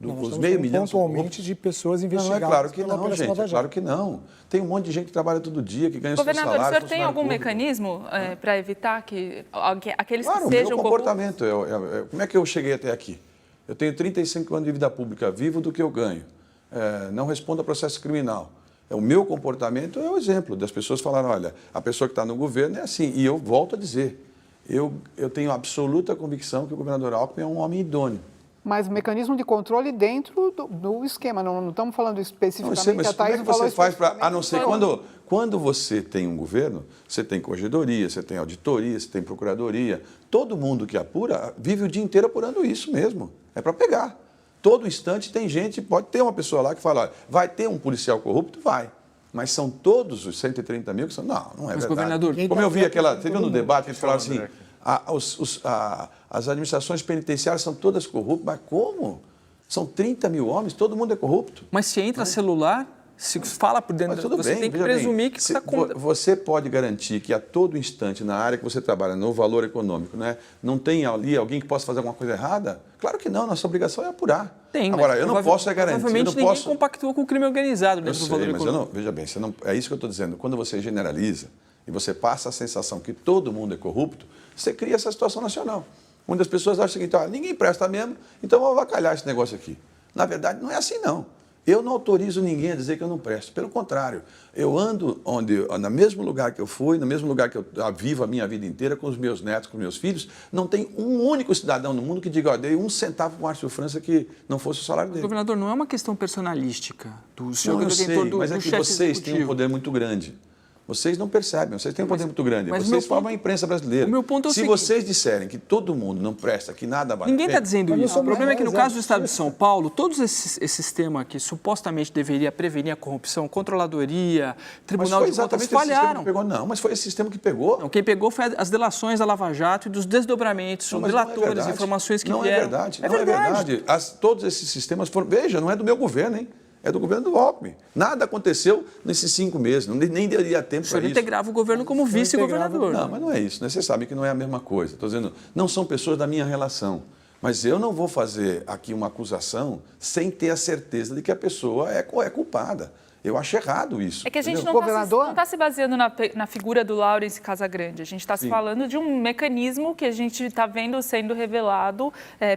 Speaker 6: Os 500 mil pontualmente de pessoas investigadas.
Speaker 3: Não, é claro que não, gente. É claro que não. Tem um monte de gente que trabalha todo dia, que ganha seu salário.
Speaker 7: Governador, o senhor tem algum mecanismo para evitar que aqueles que sejam
Speaker 3: corruptos... Claro, o meu comportamento. Como é que eu cheguei até aqui? Eu tenho 35 anos de vida pública, vivo do que eu ganho. Não respondo a processo criminal. O meu comportamento é o exemplo das pessoas falarem, olha, a pessoa que está no governo é assim. E eu volto a dizer, eu tenho absoluta convicção que o governador Alckmin é um homem idôneo.
Speaker 4: Mas o mecanismo de controle dentro do esquema, não estamos falando especificamente,
Speaker 3: não, mas a Thaís como é que você faz para... A não ser quando você tem um governo, você tem corregedoria, você tem auditoria, você tem procuradoria, todo mundo que apura vive o dia inteiro apurando isso mesmo, é para pegar. Todo instante tem gente, pode ter uma pessoa lá que fala, olha, vai ter um policial corrupto? Vai. Mas são todos os 130 mil que são... Não é verdade.
Speaker 8: Governador,
Speaker 3: como eu vi você viu no debate que eles falaram assim... As administrações penitenciárias são todas corruptas, mas como? São 30 mil homens, todo mundo é corrupto.
Speaker 8: Mas se entra celular, se fala por dentro, você tem que presumir que está...
Speaker 3: Você pode garantir que a todo instante, na área que você trabalha, no valor econômico, né, não tem ali alguém que possa fazer alguma coisa errada? Claro que não, nossa obrigação é apurar.
Speaker 8: Agora,
Speaker 3: eu não posso garantir...
Speaker 8: Provavelmente ninguém compactua com o crime organizado dentro do valor econômico.
Speaker 3: Veja bem, é isso que eu estou dizendo. Quando você generaliza e você passa a sensação que todo mundo é corrupto, você cria essa situação nacional, onde as pessoas acham o seguinte, ninguém presta mesmo, então vamos avacalhar esse negócio aqui. Na verdade, não é assim, não. Eu não autorizo ninguém a dizer que eu não presto. Pelo contrário, eu ando no mesmo lugar que eu fui, no mesmo lugar que eu vivo a minha vida inteira, com os meus netos, com os meus filhos, não tem um único cidadão no mundo que diga, dei 1 centavo para o Márcio França que não fosse o salário dele.
Speaker 8: Governador, não é uma questão personalística do senhor
Speaker 3: não, eu sei, mas é que vocês
Speaker 8: executivo.
Speaker 3: têm um poder muito grande. Vocês não percebem, vocês têm um poder muito grande. Vocês formam a imprensa brasileira.
Speaker 8: O meu ponto é o
Speaker 3: Se vocês disserem que todo mundo não presta, que nada vale...
Speaker 8: Ninguém está dizendo isso. O problema é que no caso do Estado de São Paulo, todos esse sistema que supostamente deveria prevenir a corrupção, controladoria, Tribunal de Contas, falharam.
Speaker 3: Não, mas foi esse sistema que pegou.
Speaker 8: Não, quem pegou foi as delações da Lava Jato e dos desdobramentos, os relatores, informações que vieram.
Speaker 3: Não é verdade. Todos esses sistemas foram... Veja, não é do meu governo, hein? É do governo do Alckmin. Nada aconteceu nesses 5 meses, nem daria tempo para isso.
Speaker 8: O senhor integrava o governo como vice-governador.
Speaker 3: Não, mas não é isso. Você sabe que não é a mesma coisa. Estou dizendo, não são pessoas da minha relação. Mas eu não vou fazer aqui uma acusação sem ter a certeza de que a pessoa é culpada. Eu acho errado isso.
Speaker 7: É que a gente não está se baseando na figura do Laurence Casagrande. A gente está se falando de um mecanismo que a gente está vendo sendo revelado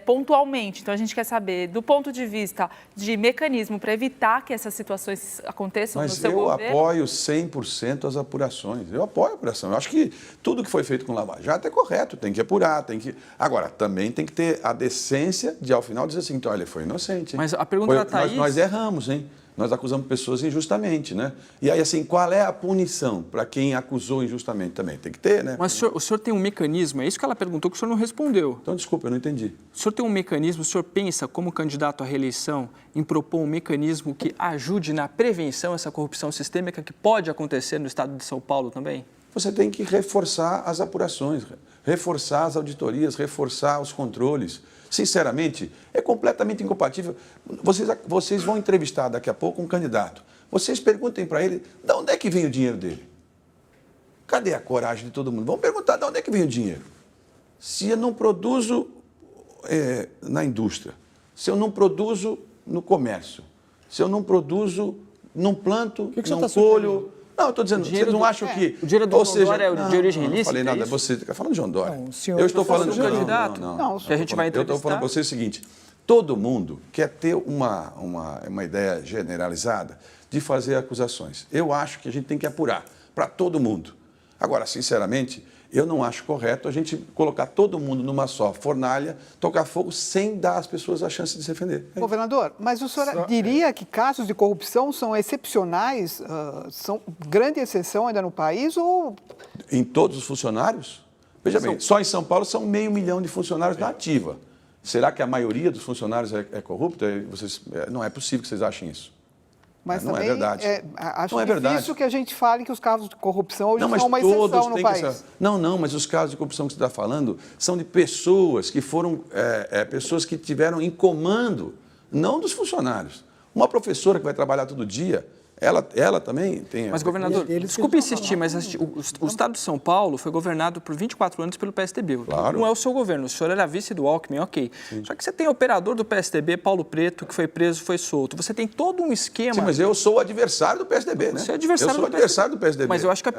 Speaker 7: pontualmente. Então, a gente quer saber, do ponto de vista de mecanismo para evitar que essas situações aconteçam no seu governo...
Speaker 3: Mas eu apoio 100% as apurações. Eu apoio a apuração. Eu acho que tudo que foi feito com o Lava Jato é correto. Tem que apurar, tem que... Agora, também tem que ter a decência de, ao final, dizer assim, então, olha, foi inocente. Hein?
Speaker 8: Mas a pergunta da Thaís...
Speaker 3: Nós erramos, hein? Nós acusamos pessoas injustamente, né? E aí, assim, qual é a punição para quem acusou injustamente também? Tem que ter, né?
Speaker 8: Mas o senhor tem um mecanismo, é isso que ela perguntou, que o senhor não respondeu.
Speaker 3: Então, desculpa, eu não entendi.
Speaker 8: O senhor tem um mecanismo, o senhor pensa, como candidato à reeleição, em propor um mecanismo que ajude na prevenção dessa corrupção sistêmica que pode acontecer no estado de São Paulo também?
Speaker 3: Você tem que reforçar as apurações, reforçar as auditorias, reforçar os controles. Sinceramente, é completamente incompatível. Vocês vão entrevistar daqui a pouco um candidato. Vocês perguntem para ele de onde é que vem o dinheiro dele. Cadê a coragem de todo mundo? Vamos perguntar de onde é que vem o dinheiro. Se eu não produzo na indústria, se eu não produzo no comércio, se eu não produzo, não planto, não colho... Não, eu estou dizendo, vocês não acham que...
Speaker 8: O dinheiro do João Dória é de origem ilícita?
Speaker 3: Não falei nada, você está falando de João Dória. Eu estou falando de um candidato.
Speaker 8: Não, que a gente vai entrevistar.
Speaker 3: Eu estou falando para você o seguinte, todo mundo quer ter uma ideia generalizada de fazer acusações. Eu acho que a gente tem que apurar para todo mundo. Agora, sinceramente, eu não acho correto a gente colocar todo mundo numa só fornalha, tocar fogo sem dar às pessoas a chance de se defender.
Speaker 4: Governador, mas o senhor diria que casos de corrupção são excepcionais, são grande exceção ainda no país ou...
Speaker 3: Em todos os funcionários? Veja bem, só em São Paulo são 500 mil de funcionários na ativa. Será que a maioria dos funcionários é corrupta? Não é possível que vocês achem isso.
Speaker 4: Mas
Speaker 3: não
Speaker 4: também,
Speaker 3: é verdade.
Speaker 4: Acho
Speaker 3: não é
Speaker 4: difícil
Speaker 3: verdade.
Speaker 4: que a gente fale que os casos de corrupção hoje
Speaker 3: não,
Speaker 4: são uma exceção no país.
Speaker 3: Mas os casos de corrupção que você está falando são de pessoas que foram pessoas que tiveram em comando, não dos funcionários. Uma professora que vai trabalhar todo dia, ela também tem...
Speaker 8: Mas, governador, desculpe insistir, mas o estado de São Paulo foi governado por 24 anos pelo PSDB.
Speaker 3: Claro.
Speaker 8: Não é o seu governo, o senhor era vice do Alckmin, ok. Sim. Só que você tem o operador do PSDB, Paulo Preto, que foi preso, foi solto. Você tem todo um esquema...
Speaker 3: Sim, mas eu sou o adversário do PSDB, né?
Speaker 8: Você é adversário
Speaker 3: eu sou adversário do PSDB.
Speaker 8: Mas eu acho que a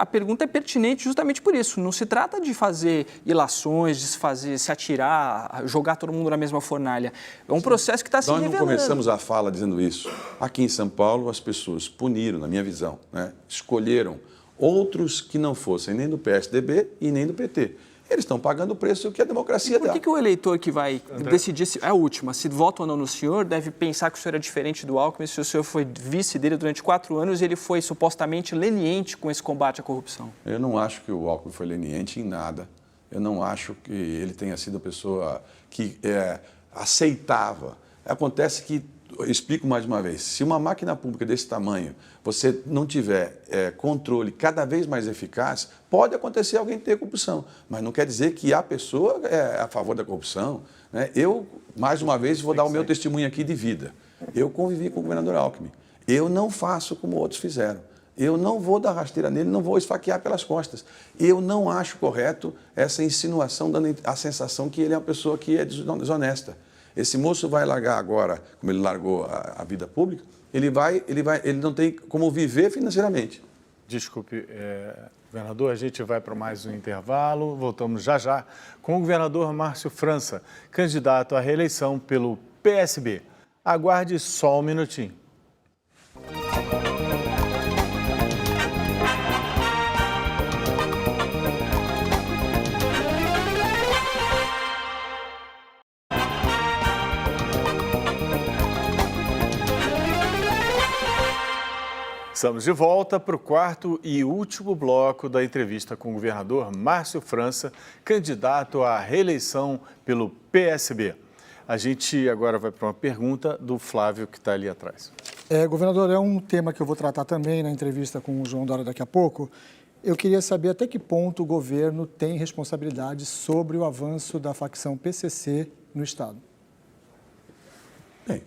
Speaker 8: pergunta é pertinente justamente por isso. Não se trata de fazer ilações, de se atirar, jogar todo mundo na mesma fornalha. É um processo que está se revelando.
Speaker 3: Nós não começamos a fala dizendo isso. Aqui em São Paulo, as pessoas puniram, na minha visão, né? Escolheram outros que não fossem nem do PSDB e nem do PT. Eles estão pagando o preço que a democracia dá.
Speaker 8: Por que o eleitor que vai decidir, é a última, se vota ou não no senhor, deve pensar que o senhor é diferente do Alckmin, se o senhor foi vice dele durante 4 anos e ele foi supostamente leniente com esse combate à corrupção?
Speaker 3: Eu não acho que o Alckmin foi leniente em nada. Eu não acho que ele tenha sido a pessoa que aceitava. Acontece que, eu explico mais uma vez, se uma máquina pública desse tamanho, você não tiver controle cada vez mais eficaz, pode acontecer alguém ter corrupção, mas não quer dizer que a pessoa é a favor da corrupção, né? Eu, mais uma vez, vou dar o meu testemunho aqui de vida. Eu convivi com o governador Alckmin. Eu não faço como outros fizeram. Eu não vou dar rasteira nele, não vou esfaquear pelas costas. Eu não acho correto essa insinuação, dando a sensação que ele é uma pessoa que é desonesta. Esse moço vai largar agora, como ele largou a vida pública, ele não tem como viver financeiramente.
Speaker 2: Desculpe, governador, a gente vai para mais um intervalo. Voltamos já já com o governador Márcio França, candidato à reeleição pelo PSB. Aguarde só um minutinho. Estamos de volta para o quarto e último bloco da entrevista com o governador Márcio França, candidato à reeleição pelo PSB. A gente agora vai para uma pergunta do Flávio, que está ali atrás.
Speaker 6: Governador, é um tema que eu vou tratar também na entrevista com o João Dória daqui a pouco. Eu queria saber até que ponto o governo tem responsabilidade sobre o avanço da facção PCC no Estado.
Speaker 3: Bem,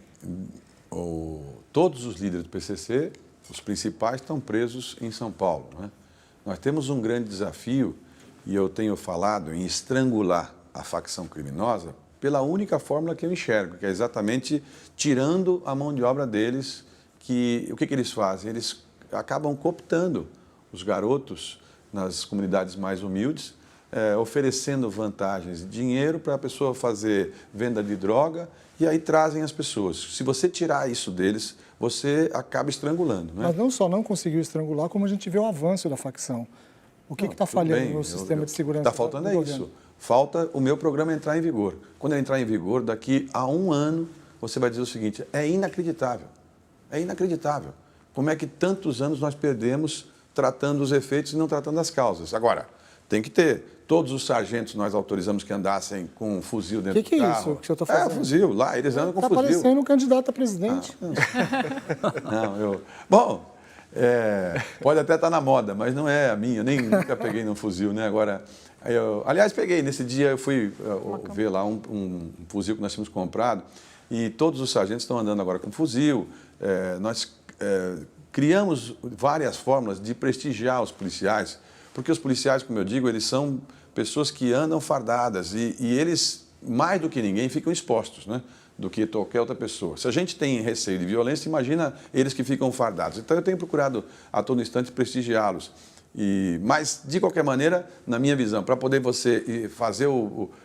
Speaker 3: todos os líderes do PCC... Os principais estão presos em São Paulo, né? Nós temos um grande desafio, e eu tenho falado em estrangular a facção criminosa pela única fórmula que eu enxergo, que é exatamente tirando a mão de obra deles, o que eles fazem? Eles acabam cooptando os garotos nas comunidades mais humildes, oferecendo vantagens de dinheiro para a pessoa fazer venda de droga, e aí trazem as pessoas. Se você tirar isso deles, você acaba estrangulando, né?
Speaker 6: Mas não só não conseguiu estrangular, como a gente vê o avanço da facção. O que está falhando no sistema de segurança?
Speaker 3: Está faltando isso. Falta o meu programa entrar em vigor. Quando ele entrar em vigor, daqui a 1 ano, você vai dizer o seguinte, é inacreditável. É inacreditável. Como é que tantos anos nós perdemos tratando os efeitos e não tratando as causas? Agora, tem que ter. Todos os sargentos nós autorizamos que andassem com um fuzil dentro do carro.
Speaker 6: O que é isso que o senhor está fazendo?
Speaker 3: É, fuzil. Lá eles andam com fuzil.
Speaker 6: Está parecendo um candidato a presidente.
Speaker 3: Bom, pode até estar na moda, mas não é a minha. Eu nunca peguei num fuzil, né? Agora, aliás, peguei. Nesse dia eu fui ver lá um fuzil que nós tínhamos comprado e todos os sargentos estão andando agora com fuzil. Nós criamos várias formas de prestigiar os policiais, porque os policiais, como eu digo, eles são pessoas que andam fardadas e eles, mais do que ninguém, ficam expostos, né? Do que qualquer outra pessoa. Se a gente tem receio de violência, imagina eles que ficam fardados. Então, eu tenho procurado a todo instante prestigiá-los. Mas, de qualquer maneira, na minha visão, para poder você fazer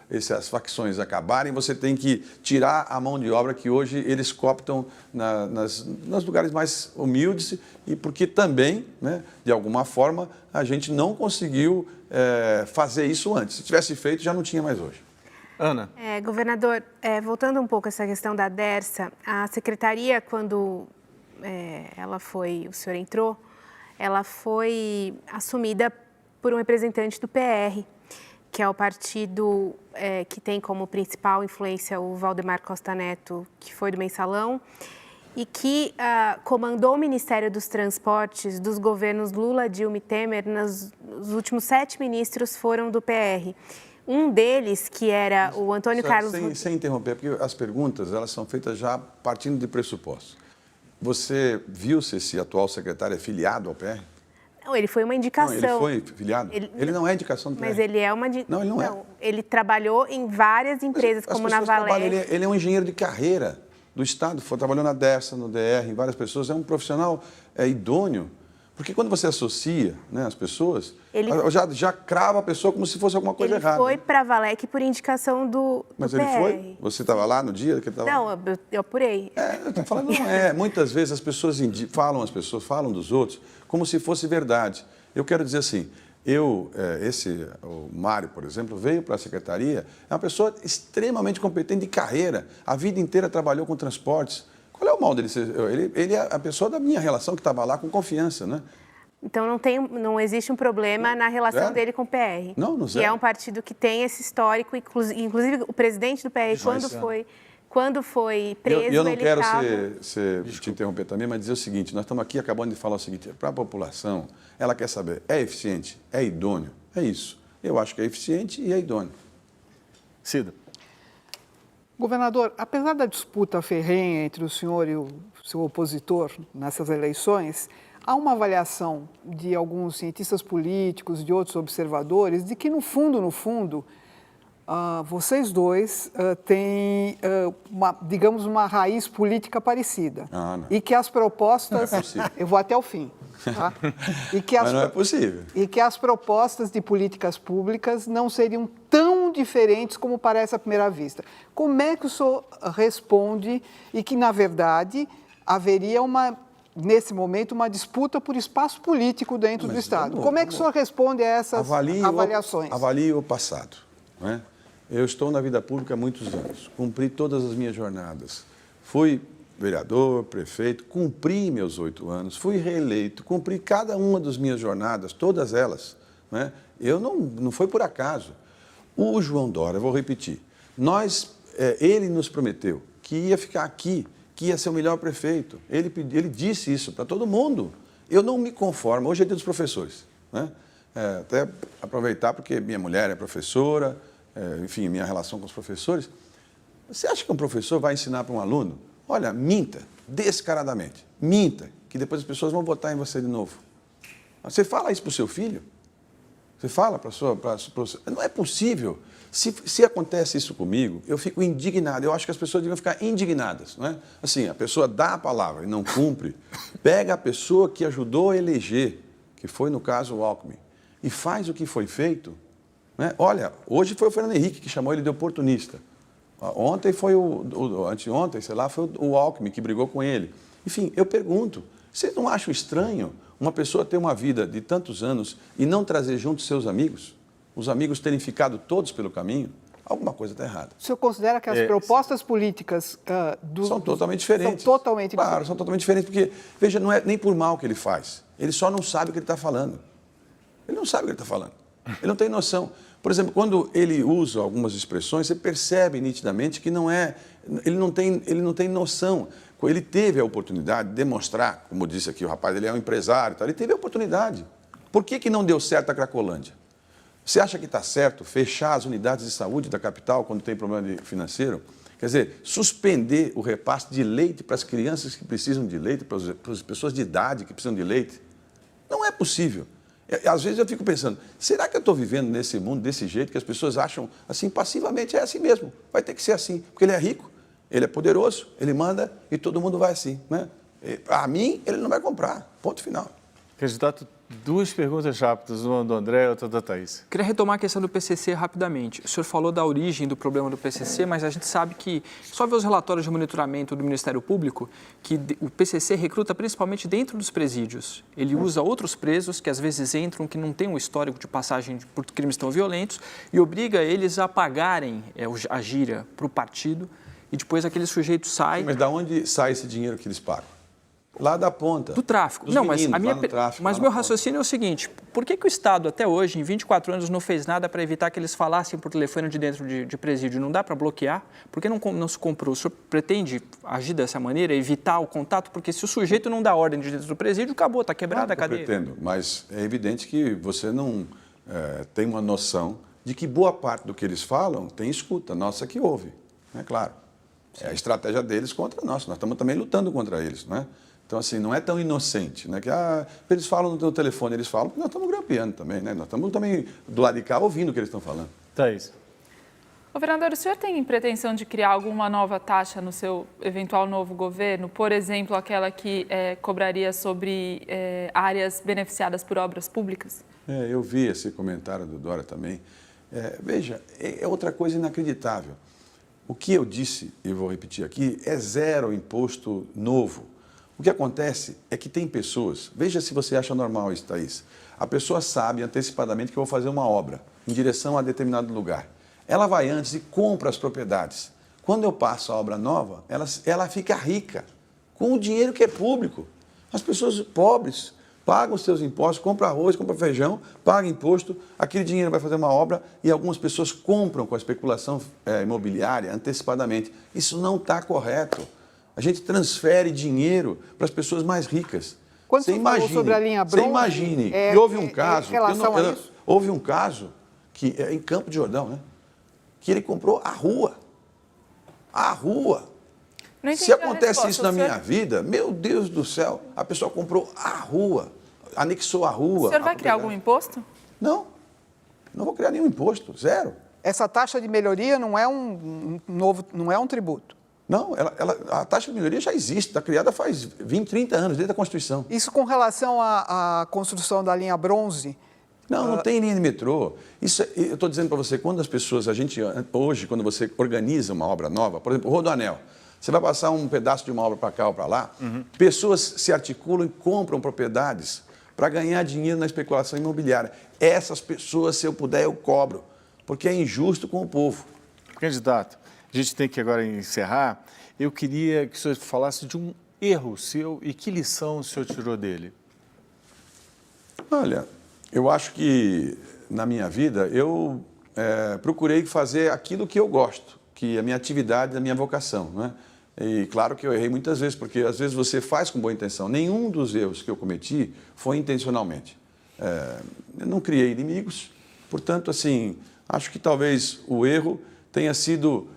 Speaker 3: essas facções acabarem, você tem que tirar a mão de obra que hoje eles cooptam nos lugares mais humildes e porque também, né, de alguma forma, a gente não conseguiu fazer isso antes. Se tivesse feito, já não tinha mais hoje.
Speaker 2: Ana.
Speaker 5: Governador, voltando um pouco a essa questão da Dersa, a secretaria, quando o senhor entrou, ela foi assumida por um representante do PR, que é o partido que tem como principal influência o Valdemar Costa Neto, que foi do Mensalão, e que comandou o Ministério dos Transportes dos governos Lula, Dilma e Temer. Os últimos 7 ministros foram do PR. Um deles, que era o Antônio Carlos...
Speaker 3: Sem interromper, porque as perguntas elas são feitas já partindo de pressupostos. Você viu se esse atual secretário é filiado ao PR?
Speaker 5: Não, ele foi uma indicação.
Speaker 3: Não, ele foi filiado? Ele não é indicação do PR.
Speaker 5: Mas ele é uma...
Speaker 3: Não, ele não é.
Speaker 5: Ele trabalhou em várias empresas, como na Valer.
Speaker 3: Ele é um engenheiro de carreira do Estado, trabalhou na Dersa, no DR, em várias pessoas. É um profissional idôneo. Porque quando você associa, né, as pessoas, já crava a pessoa como se fosse alguma coisa errada.
Speaker 5: Ele foi para a Valec por indicação do
Speaker 3: Mas
Speaker 5: PR.
Speaker 3: Ele foi? Você estava lá no dia que ele estava?
Speaker 5: Não, eu apurei.
Speaker 3: Eu estou falando, não é. Muitas vezes as pessoas falam dos outros como se fosse verdade. Eu quero dizer assim, o Mário, por exemplo, veio para a secretaria, é uma pessoa extremamente competente de carreira, a vida inteira trabalhou com transportes. Qual é o mal dele? Ele é a pessoa da minha relação que estava lá com confiança, né?
Speaker 5: Então não existe um problema na relação dele com o PR.
Speaker 3: Não
Speaker 5: que é um partido que tem esse histórico, inclusive o presidente do PR, quando foi preso,
Speaker 3: eu não quero te interromper também, mas dizer o seguinte, nós estamos aqui acabando de falar o seguinte, para a população, ela quer saber, é eficiente, é idôneo, é isso. Eu acho que é eficiente e é idôneo.
Speaker 2: Cida.
Speaker 4: Governador, apesar da disputa ferrenha entre o senhor e o seu opositor nessas eleições, há uma avaliação de alguns cientistas políticos, de outros observadores, de que, no fundo, vocês dois têm, digamos, uma raiz política parecida. E que as propostas... eu vou até o fim. Tá?
Speaker 3: Mas não é possível.
Speaker 4: E que as propostas de políticas públicas não seriam tão diferentes como parece à primeira vista. Como é que o senhor responde e que, na verdade, haveria nesse momento, uma disputa por espaço político dentro do Estado? Como é que o senhor responde a essas avaliações?
Speaker 3: Avalie o passado. Não é? Eu estou na vida pública há muitos anos, cumpri todas as minhas jornadas. Fui vereador, prefeito, cumpri meus 8 anos, fui reeleito, cumpri cada uma das minhas jornadas, todas elas. Né? Eu não foi por acaso. O João Dória, vou repetir, ele nos prometeu que ia ficar aqui, que ia ser o melhor prefeito. Ele disse isso para todo mundo. Eu não me conformo. Hoje é dia dos professores. Né? Até aproveitar, porque minha mulher é professora, enfim, minha relação com os professores. Você acha que um professor vai ensinar para um aluno? Olha, minta, descaradamente, minta, que depois as pessoas vão votar em você de novo. Você fala isso para o seu filho? Você fala para Não é possível. Se acontece isso comigo, eu fico indignado. Eu acho que as pessoas deviam ficar indignadas. Não é? Assim, a pessoa dá a palavra e não cumpre, pega a pessoa que ajudou a eleger, que foi, no caso, o Alckmin, e faz o que foi feito. Né? Olha, hoje foi o Fernando Henrique que chamou ele de oportunista. Ontem foi anteontem, sei lá, foi o Alckmin que brigou com ele. Enfim, eu pergunto, vocês não acham estranho uma pessoa ter uma vida de tantos anos e não trazer junto seus amigos? Os amigos terem ficado todos pelo caminho? alguma coisa está errada.
Speaker 4: O senhor considera que as propostas políticas
Speaker 3: são totalmente diferentes.
Speaker 4: São totalmente
Speaker 3: Claro,
Speaker 4: diferentes.
Speaker 3: são totalmente diferentes, porque, veja, não é nem por mal que ele faz. Ele só não sabe o que ele está falando. Ele não sabe o que ele está falando. Ele não tem noção. Por exemplo, quando ele usa algumas expressões, você percebe nitidamente que ele não tem noção. Ele teve a oportunidade de demonstrar, como disse aqui o rapaz, ele é um empresário, ele teve a oportunidade. Por que não deu certo a Cracolândia? Você acha que está certo fechar as unidades de saúde da capital quando tem problema financeiro? Quer dizer, suspender o repasse de leite para as crianças que precisam de leite, para as pessoas de idade que precisam de leite? Não é possível. Às vezes eu fico pensando, será que eu estou vivendo nesse mundo desse jeito que as pessoas acham assim, passivamente é assim mesmo, vai ter que ser assim, porque ele é rico, ele é poderoso, ele manda e todo mundo vai assim, né? A mim, ele não vai comprar, ponto final.
Speaker 2: Candidato, duas perguntas rápidas, uma do André e outra da Thaís.
Speaker 8: Queria retomar a questão do PCC rapidamente. O senhor falou da origem do problema do PCC, mas a gente sabe que, só ver os relatórios de monitoramento do Ministério Público, que o PCC recruta principalmente dentro dos presídios. Ele usa outros presos que às vezes entram, que não têm um histórico de passagem por crimes tão violentos, e obriga eles a pagarem a gíria para o partido, e depois aquele sujeito sai...
Speaker 3: Mas da onde sai esse dinheiro que eles pagam? Lá da ponta.
Speaker 8: Do tráfico.
Speaker 3: Dos
Speaker 8: não,
Speaker 3: meninos,
Speaker 8: mas meu raciocínio é o seguinte, por que o Estado até hoje, em 24 anos, não fez nada para evitar que eles falassem por telefone de dentro de presídio? Não dá para bloquear? Por que não se comprou? O senhor pretende agir dessa maneira, evitar o contato? Porque se o sujeito não dá ordem de dentro do presídio, acabou, está quebrada a cadeia.
Speaker 3: Eu pretendo, mas é evidente que você não tem uma noção de que boa parte do que eles falam tem escuta, nossa que ouve, é claro. É a estratégia deles contra nós estamos também lutando contra eles, não é? Então, assim, não é tão inocente, né? Que eles falam no telefone, eles falam, porque nós estamos grampeando também, né? Nós estamos também do lado de cá ouvindo o que eles estão falando.
Speaker 2: Thaís.
Speaker 7: Governador, o senhor tem pretensão de criar alguma nova taxa no seu eventual novo governo? Por exemplo, aquela que cobraria sobre áreas beneficiadas por obras públicas?
Speaker 3: Eu vi esse comentário do Dória também. Veja, é outra coisa inacreditável. O que eu disse, e vou repetir aqui, é zero imposto novo. O que acontece é que tem pessoas, veja se você acha normal isso, Thaís, a pessoa sabe antecipadamente que eu vou fazer uma obra em direção a determinado lugar. Ela vai antes e compra as propriedades. Quando eu passo a obra nova, ela fica rica, com o dinheiro que é público. As pessoas pobres pagam os seus impostos, compram arroz, compram feijão, pagam imposto, aquele dinheiro vai fazer uma obra e algumas pessoas compram com a especulação imobiliária antecipadamente. Isso não está correto. A gente transfere dinheiro para as pessoas mais ricas.
Speaker 4: Quando você falou sobre a linha Bronze,
Speaker 3: você imagine que houve um caso,
Speaker 4: houve
Speaker 3: um caso que é em Campo de Jordão, né? Que ele comprou a rua. A rua. Se acontece isso na minha vida, meu Deus do céu, a pessoa comprou a rua, anexou a rua.
Speaker 7: O senhor vai criar algum imposto?
Speaker 3: Não vou criar nenhum imposto, zero.
Speaker 4: Essa taxa de melhoria não é não é um tributo.
Speaker 3: Não, a taxa de melhoria já existe, está criada faz 20, 30 anos, desde a Constituição.
Speaker 4: Isso com relação à construção da linha Bronze?
Speaker 3: Não tem linha de metrô. Isso, eu estou dizendo para você, quando as pessoas, hoje, quando você organiza uma obra nova, por exemplo, o Rodoanel, você vai passar um pedaço de uma obra para cá ou para lá, pessoas se articulam e compram propriedades para ganhar dinheiro na especulação imobiliária. Essas pessoas, se eu puder, eu cobro, porque é injusto com o povo.
Speaker 2: Candidato, a gente tem que agora encerrar. Eu queria que o senhor falasse de um erro seu e que lição o senhor tirou dele.
Speaker 3: Olha, eu acho que na minha vida eu procurei fazer aquilo que eu gosto, que é a minha atividade, a minha vocação, né? E claro que eu errei muitas vezes, porque às vezes você faz com boa intenção. Nenhum dos erros que eu cometi foi intencionalmente. Eu não criei inimigos, portanto, assim, acho que talvez o erro tenha sido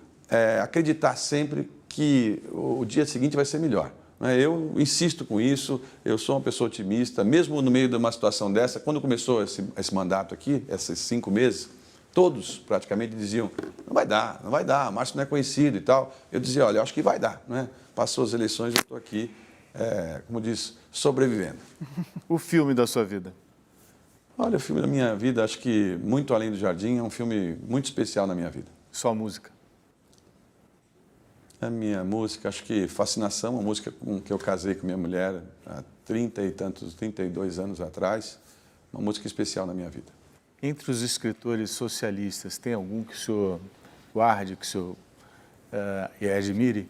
Speaker 3: acreditar sempre que o dia seguinte vai ser melhor. Eu insisto com isso, eu sou uma pessoa otimista, mesmo no meio de uma situação dessa. Quando começou esse mandato aqui, esses 5 meses, todos praticamente diziam, não vai dar, Márcio não é conhecido e tal. Eu dizia, olha, eu acho que vai dar, né? Passou as eleições, eu estou aqui, como diz, sobrevivendo.
Speaker 2: O filme da sua vida?
Speaker 3: Olha, o filme da minha vida, acho que Muito Além do Jardim é um filme muito especial na minha vida.
Speaker 2: Só música?
Speaker 3: A minha música, acho que Fascinação, uma música com que eu casei com minha mulher há 32 anos atrás, uma música especial na minha vida.
Speaker 2: Entre os escritores socialistas, tem algum que o senhor guarde, que o senhor admire?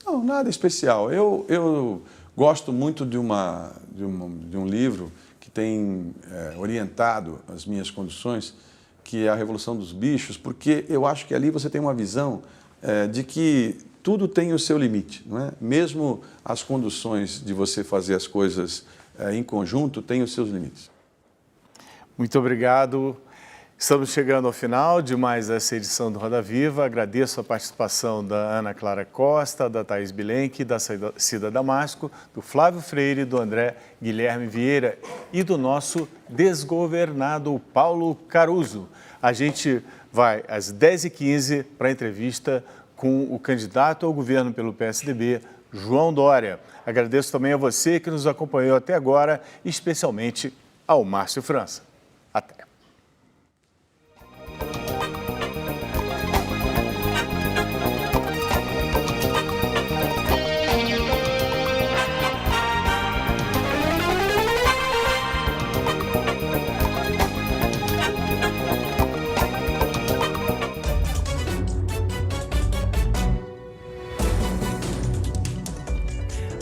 Speaker 3: Não, nada especial. Eu gosto muito de um livro que tem orientado as minhas conduções, que é A Revolução dos Bichos, porque eu acho que ali você tem uma visão de que tudo tem o seu limite, não é? Mesmo as conduções de você fazer as coisas em conjunto têm os seus limites.
Speaker 2: Muito obrigado. Estamos chegando ao final de mais essa edição do Roda Viva. Agradeço a participação da Ana Clara Costa, da Thaís Bilenque, da Cida Damasco, do Flávio Freire, do André Guilherme Vieira e do nosso desgovernado Paulo Caruso. A gente vai às 10h15 para a entrevista com o candidato ao governo pelo PSDB, João Dória. Agradeço também a você que nos acompanhou até agora, especialmente ao Márcio França. Até.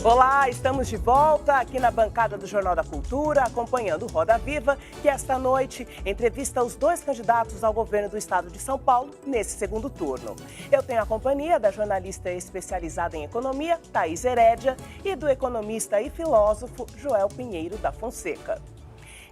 Speaker 9: Olá, estamos de volta aqui na bancada do Jornal da Cultura, acompanhando o Roda Viva, que esta noite entrevista os dois candidatos ao governo do estado de São Paulo nesse segundo turno. Eu tenho a companhia da jornalista especializada em economia, Thaís Herédia, e do economista e filósofo Joel Pinheiro da Fonseca.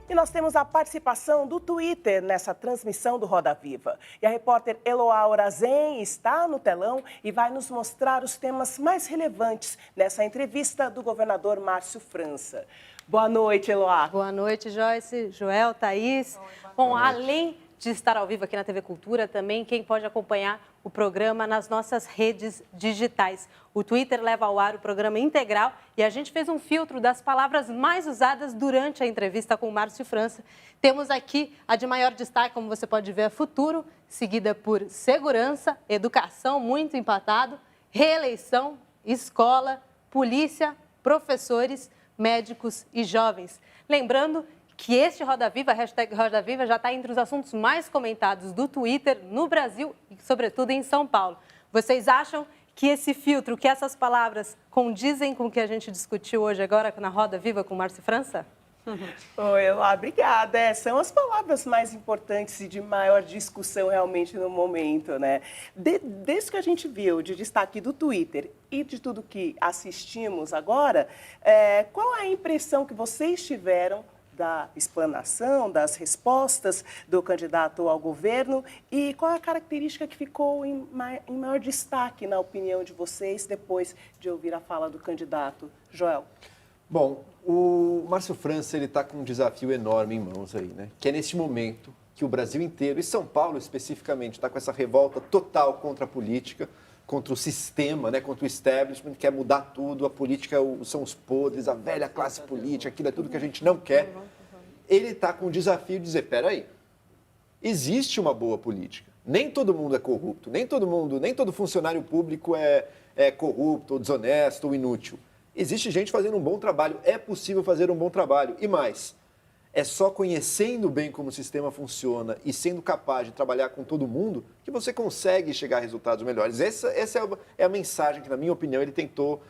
Speaker 9: E nós temos a participação do Twitter nessa transmissão do Roda Viva. E a repórter Eloá Orazen está no telão e vai nos mostrar os temas mais relevantes nessa entrevista do governador Márcio França. Boa noite, Eloá.
Speaker 10: Boa noite, Joyce, Joel, Thaís. Bom, além de estar ao vivo aqui na TV Cultura, também quem pode acompanhar o programa nas nossas redes digitais. O Twitter leva ao ar o programa integral e a gente fez um filtro das palavras mais usadas durante a entrevista com o Márcio França. Temos aqui a de maior destaque, como você pode ver, futuro, seguida por segurança, educação, muito empatado, reeleição, escola, polícia, professores, médicos e jovens. Lembrando que este Roda Viva, a hashtag Roda Viva, já está entre os assuntos mais comentados do Twitter no Brasil e, sobretudo, em São Paulo. Vocês acham que esse filtro, que essas palavras condizem com o que a gente discutiu hoje agora na Roda Viva com o Márcio França?
Speaker 9: Oi, Elá, obrigada. São as palavras mais importantes e de maior discussão realmente no momento, né? Desde que a gente viu de destaque do Twitter e de tudo que assistimos agora, qual a impressão que vocês tiveram da explanação, das respostas do candidato ao governo e qual a característica que ficou em maior destaque, na opinião de vocês, depois de ouvir a fala do candidato? Joel.
Speaker 11: Bom, o Márcio França está com um desafio enorme em mãos aí, né? Que é neste momento que o Brasil inteiro, e São Paulo especificamente, está com essa revolta total contra a política, contra o sistema, né? Contra o establishment, que quer mudar tudo, a política são os podres, a velha classe política, aquilo é tudo que a gente não quer. Ele está com o desafio de dizer, peraí, existe uma boa política. Nem todo mundo é corrupto, nem todo funcionário público é corrupto, ou desonesto, ou inútil. Existe gente fazendo um bom trabalho, é possível fazer um bom trabalho. E mais, é só conhecendo bem como o sistema funciona e sendo capaz de trabalhar com todo mundo que você consegue chegar a resultados melhores. Essa é a mensagem que, na minha opinião, ele tentou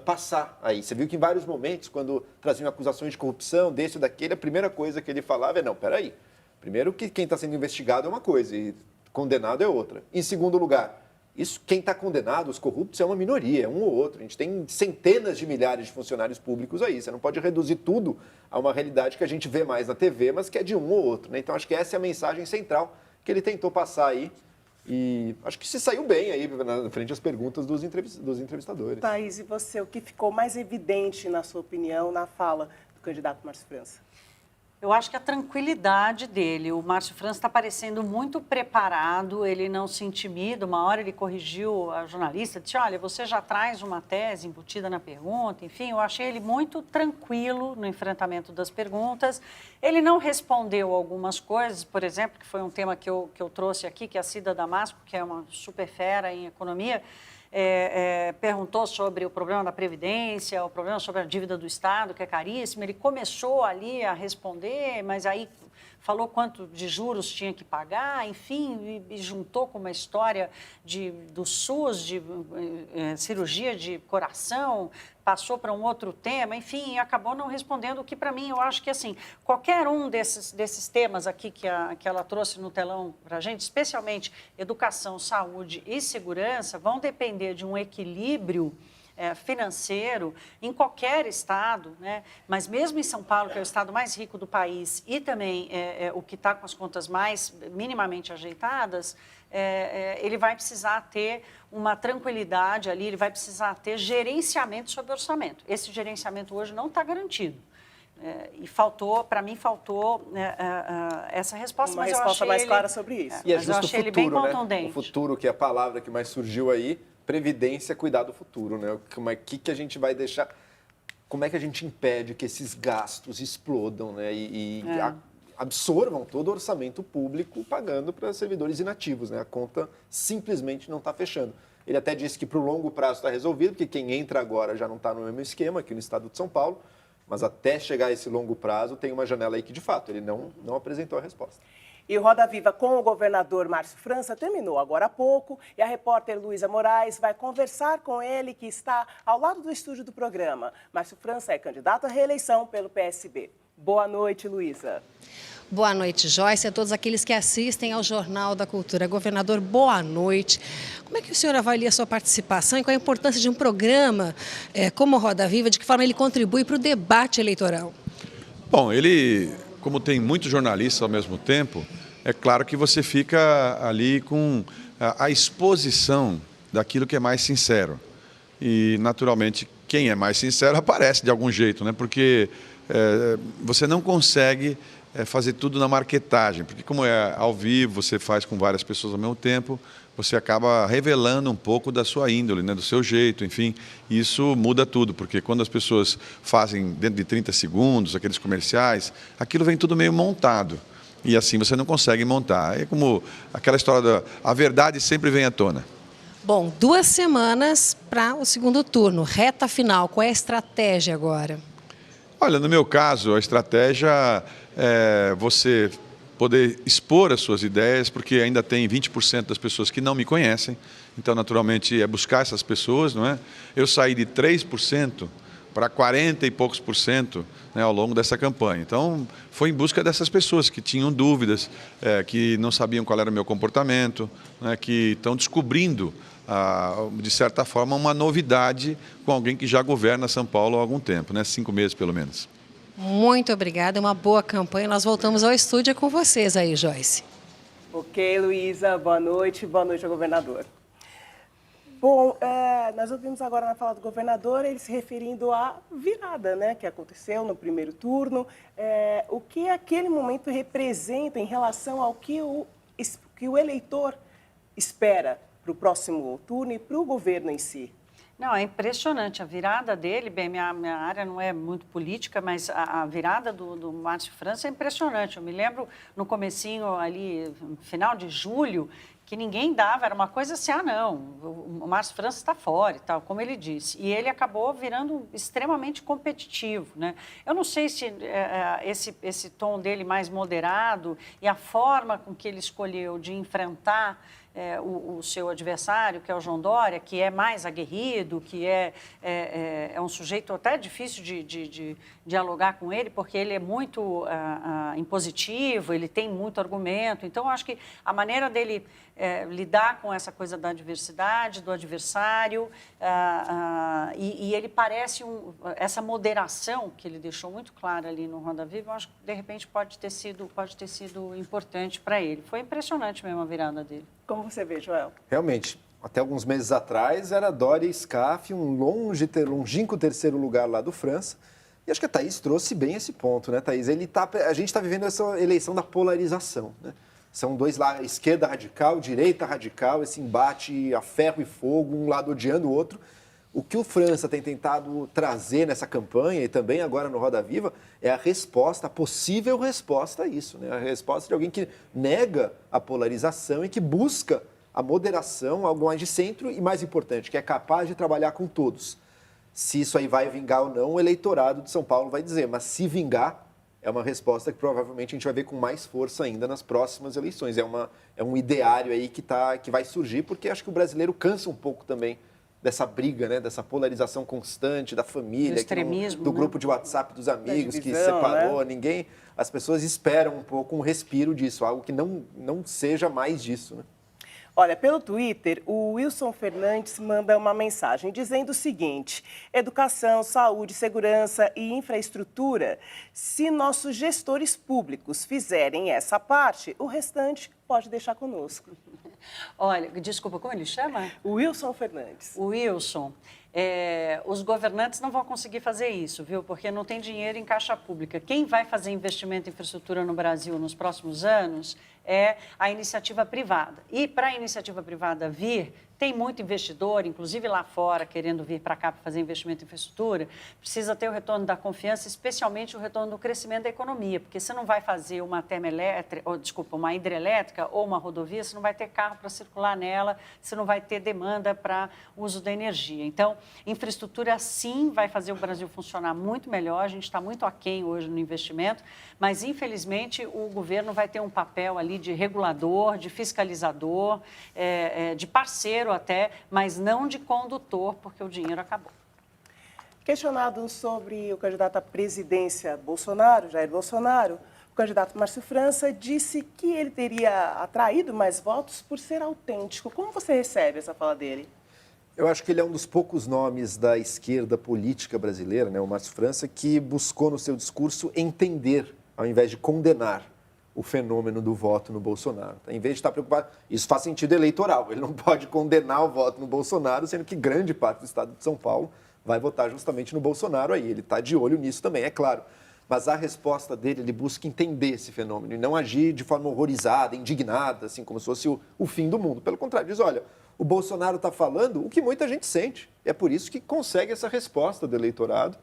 Speaker 11: passar aí. Você viu que em vários momentos, quando traziam acusações de corrupção, desse ou daquele, a primeira coisa que ele falava é, não, peraí, primeiro que quem está sendo investigado é uma coisa e condenado é outra. Em segundo lugar, quem está condenado, os corruptos, é uma minoria, é um ou outro. A gente tem centenas de milhares de funcionários públicos aí. Você não pode reduzir tudo a uma realidade que a gente vê mais na TV, mas que é de um ou outro, né? Então, acho que essa é a mensagem central que ele tentou passar aí. E acho que se saiu bem aí, na frente às perguntas dos entrevistadores.
Speaker 9: Thaís, e você, o que ficou mais evidente, na sua opinião, na fala do candidato Márcio França?
Speaker 12: Eu acho que a tranquilidade dele, o Márcio França está parecendo muito preparado, ele não se intimida. Uma hora ele corrigiu a jornalista, disse, olha, você já traz uma tese embutida na pergunta, enfim, eu achei ele muito tranquilo no enfrentamento das perguntas. Ele não respondeu algumas coisas, por exemplo, que foi um tema que eu trouxe aqui, que é a Cida Damasco, que é uma super fera em economia, perguntou sobre o problema da Previdência, o problema sobre a dívida do Estado, que é caríssimo. Ele começou ali a responder, mas aí falou quanto de juros tinha que pagar, enfim, e juntou com uma história do SUS, de cirurgia de coração, passou para um outro tema, enfim, e acabou não respondendo o que, para mim, eu acho que, assim, qualquer um desses temas aqui que ela trouxe no telão para a gente, especialmente educação, saúde e segurança, vão depender de um equilíbrio financeiro em qualquer estado, né? Mas mesmo em São Paulo, que é o estado mais rico do país e também o que está com as contas mais minimamente ajeitadas, ele vai precisar ter uma tranquilidade ali, ele vai precisar ter gerenciamento sobre orçamento. Esse gerenciamento hoje não está garantido. E para mim faltou essa resposta.
Speaker 9: Uma resposta mais clara sobre isso.
Speaker 11: E é justo
Speaker 12: eu achei
Speaker 11: o futuro,
Speaker 12: ele bem contundente.
Speaker 11: Né? O futuro, que é a palavra que mais surgiu aí, previdência, cuidar do futuro, né? Que a gente vai deixar, como é que a gente impede que esses gastos explodam, né? Absorvam todo o orçamento público pagando para servidores inativos, né? A conta simplesmente não está fechando. Ele até disse que para o longo prazo está resolvido, porque quem entra agora já não está no mesmo esquema aqui no estado de São Paulo, mas até chegar a esse longo prazo tem uma janela aí que, de fato, ele não apresentou a resposta.
Speaker 9: E o Roda Viva com o governador Márcio França terminou agora há pouco e a repórter Luísa Moraes vai conversar com ele, que está ao lado do estúdio do programa. Márcio França é candidato à reeleição pelo PSB. Boa noite, Luísa.
Speaker 13: Boa noite, Joyce, a todos aqueles que assistem ao Jornal da Cultura. Governador, boa noite. Como é que o senhor avalia a sua participação e qual a importância de um programa como o Roda Viva, de que forma ele contribui para o debate eleitoral?
Speaker 3: Bom, como tem muitos jornalistas ao mesmo tempo, é claro que você fica ali com a exposição daquilo que é mais sincero. E, naturalmente, quem é mais sincero aparece de algum jeito, né? Porque você não consegue fazer tudo na marketagem, porque como é ao vivo, você faz com várias pessoas ao mesmo tempo, você acaba revelando um pouco da sua índole, né, do seu jeito, enfim, isso muda tudo, porque quando as pessoas fazem dentro de 30 segundos, aqueles comerciais, aquilo vem tudo meio montado, e assim você não consegue montar. É como aquela história a verdade sempre vem à tona.
Speaker 13: Bom, 2 semanas para o segundo turno, reta final, qual é a estratégia agora?
Speaker 3: Olha, no meu caso, a estratégia é você poder expor as suas ideias, porque ainda tem 20% das pessoas que não me conhecem, então, naturalmente, é buscar essas pessoas, não é? Eu saí de 3% para 40 e poucos por cento, né, ao longo dessa campanha. Então, foi em busca dessas pessoas que tinham dúvidas, que não sabiam qual era o meu comportamento, né, que estão descobrindo, de certa forma, uma novidade com alguém que já governa São Paulo há algum tempo, né, 5 meses pelo menos.
Speaker 13: Muito obrigada, é uma boa campanha. Nós voltamos ao estúdio com vocês aí, Joyce.
Speaker 9: Ok, Luísa, boa noite ao governador. Bom, nós ouvimos agora na fala do governador ele se referindo à virada, né, que aconteceu no primeiro turno. O que aquele momento representa em relação ao que o eleitor espera para o próximo turno e para o governo em si?
Speaker 12: Não, é impressionante. A virada dele, bem, minha área não é muito política, mas a virada do Márcio França é impressionante. Eu me lembro no comecinho ali, final de julho, que ninguém dava, era uma coisa assim, não, o Márcio França está fora e tal, como ele disse. E ele acabou virando extremamente competitivo, né? Eu não sei se esse tom dele mais moderado e a forma com que ele escolheu de enfrentar o seu adversário, que é o João Dória, que é mais aguerrido, que é um sujeito até difícil de dialogar com ele, porque ele é muito impositivo, ele tem muito argumento. Então, eu acho que a maneira dele lidar com essa coisa da diversidade, do adversário, e ele parece essa moderação que ele deixou muito clara ali no Roda Viva, eu acho que, de repente, pode ter sido importante para ele. Foi impressionante mesmo a virada dele.
Speaker 9: Como você vê, Joel?
Speaker 11: Realmente, até alguns meses atrás era Dória e Scaff, um longínquo terceiro lugar lá do França. E acho que a Thaís trouxe bem esse ponto, né, Thaís? A gente está vivendo essa eleição da polarização, né? São dois lados, esquerda radical, direita radical, esse embate a ferro e fogo, um lado odiando o outro. O que o França tem tentado trazer nessa campanha e também agora no Roda Viva é a resposta, a possível resposta a isso, né? A resposta de alguém que nega a polarização e que busca a moderação, algo mais de centro e, mais importante, que é capaz de trabalhar com todos. Se isso aí vai vingar ou não, o eleitorado de São Paulo vai dizer, mas se vingar, é uma resposta que provavelmente a gente vai ver com mais força ainda nas próximas eleições. É um ideário aí que vai surgir, porque acho que o brasileiro cansa um pouco também dessa briga, né? Dessa polarização constante da família,
Speaker 12: do extremismo,
Speaker 11: do grupo de WhatsApp dos amigos
Speaker 9: divisão,
Speaker 11: que separou,
Speaker 9: né?
Speaker 11: As pessoas esperam um pouco um respiro disso, algo que não seja mais disso, né?
Speaker 9: Olha, pelo Twitter, o Wilson Fernandes manda uma mensagem dizendo o seguinte: educação, saúde, segurança e infraestrutura, se nossos gestores públicos fizerem essa parte, o restante pode deixar conosco.
Speaker 12: Olha, desculpa, como ele chama?
Speaker 9: O Wilson Fernandes.
Speaker 12: O Wilson. Os governantes não vão conseguir fazer isso, viu? Porque não tem dinheiro em caixa pública. Quem vai fazer investimento em infraestrutura no Brasil nos próximos anos é a iniciativa privada. E para a iniciativa privada vir, tem muito investidor, inclusive lá fora, querendo vir para cá para fazer investimento em infraestrutura, precisa ter o retorno da confiança, especialmente o retorno do crescimento da economia, porque você não vai fazer uma uma hidrelétrica ou uma rodovia, você não vai ter carro para circular nela, você não vai ter demanda para uso da energia. Então, infraestrutura sim vai fazer o Brasil funcionar muito melhor, a gente está muito aquém hoje no investimento, mas infelizmente o governo vai ter um papel ali de regulador, de fiscalizador, de parceiro até, mas não de condutor, porque o dinheiro acabou.
Speaker 9: Questionado sobre o candidato à presidência Bolsonaro, Jair Bolsonaro, o candidato Márcio França disse que ele teria atraído mais votos por ser autêntico. Como você recebe essa fala dele?
Speaker 11: Eu acho que ele é um dos poucos nomes da esquerda política brasileira, né, o Márcio França, que buscou no seu discurso entender, ao invés de condenar o fenômeno do voto no Bolsonaro. Em vez de estar preocupado, isso faz sentido eleitoral, ele não pode condenar o voto no Bolsonaro, sendo que grande parte do estado de São Paulo vai votar justamente no Bolsonaro aí, ele está de olho nisso também, é claro. Mas a resposta dele, ele busca entender esse fenômeno e não agir de forma horrorizada, indignada, assim como se fosse o fim do mundo. Pelo contrário, diz, olha, o Bolsonaro está falando o que muita gente sente. É por isso que consegue essa resposta do eleitorado.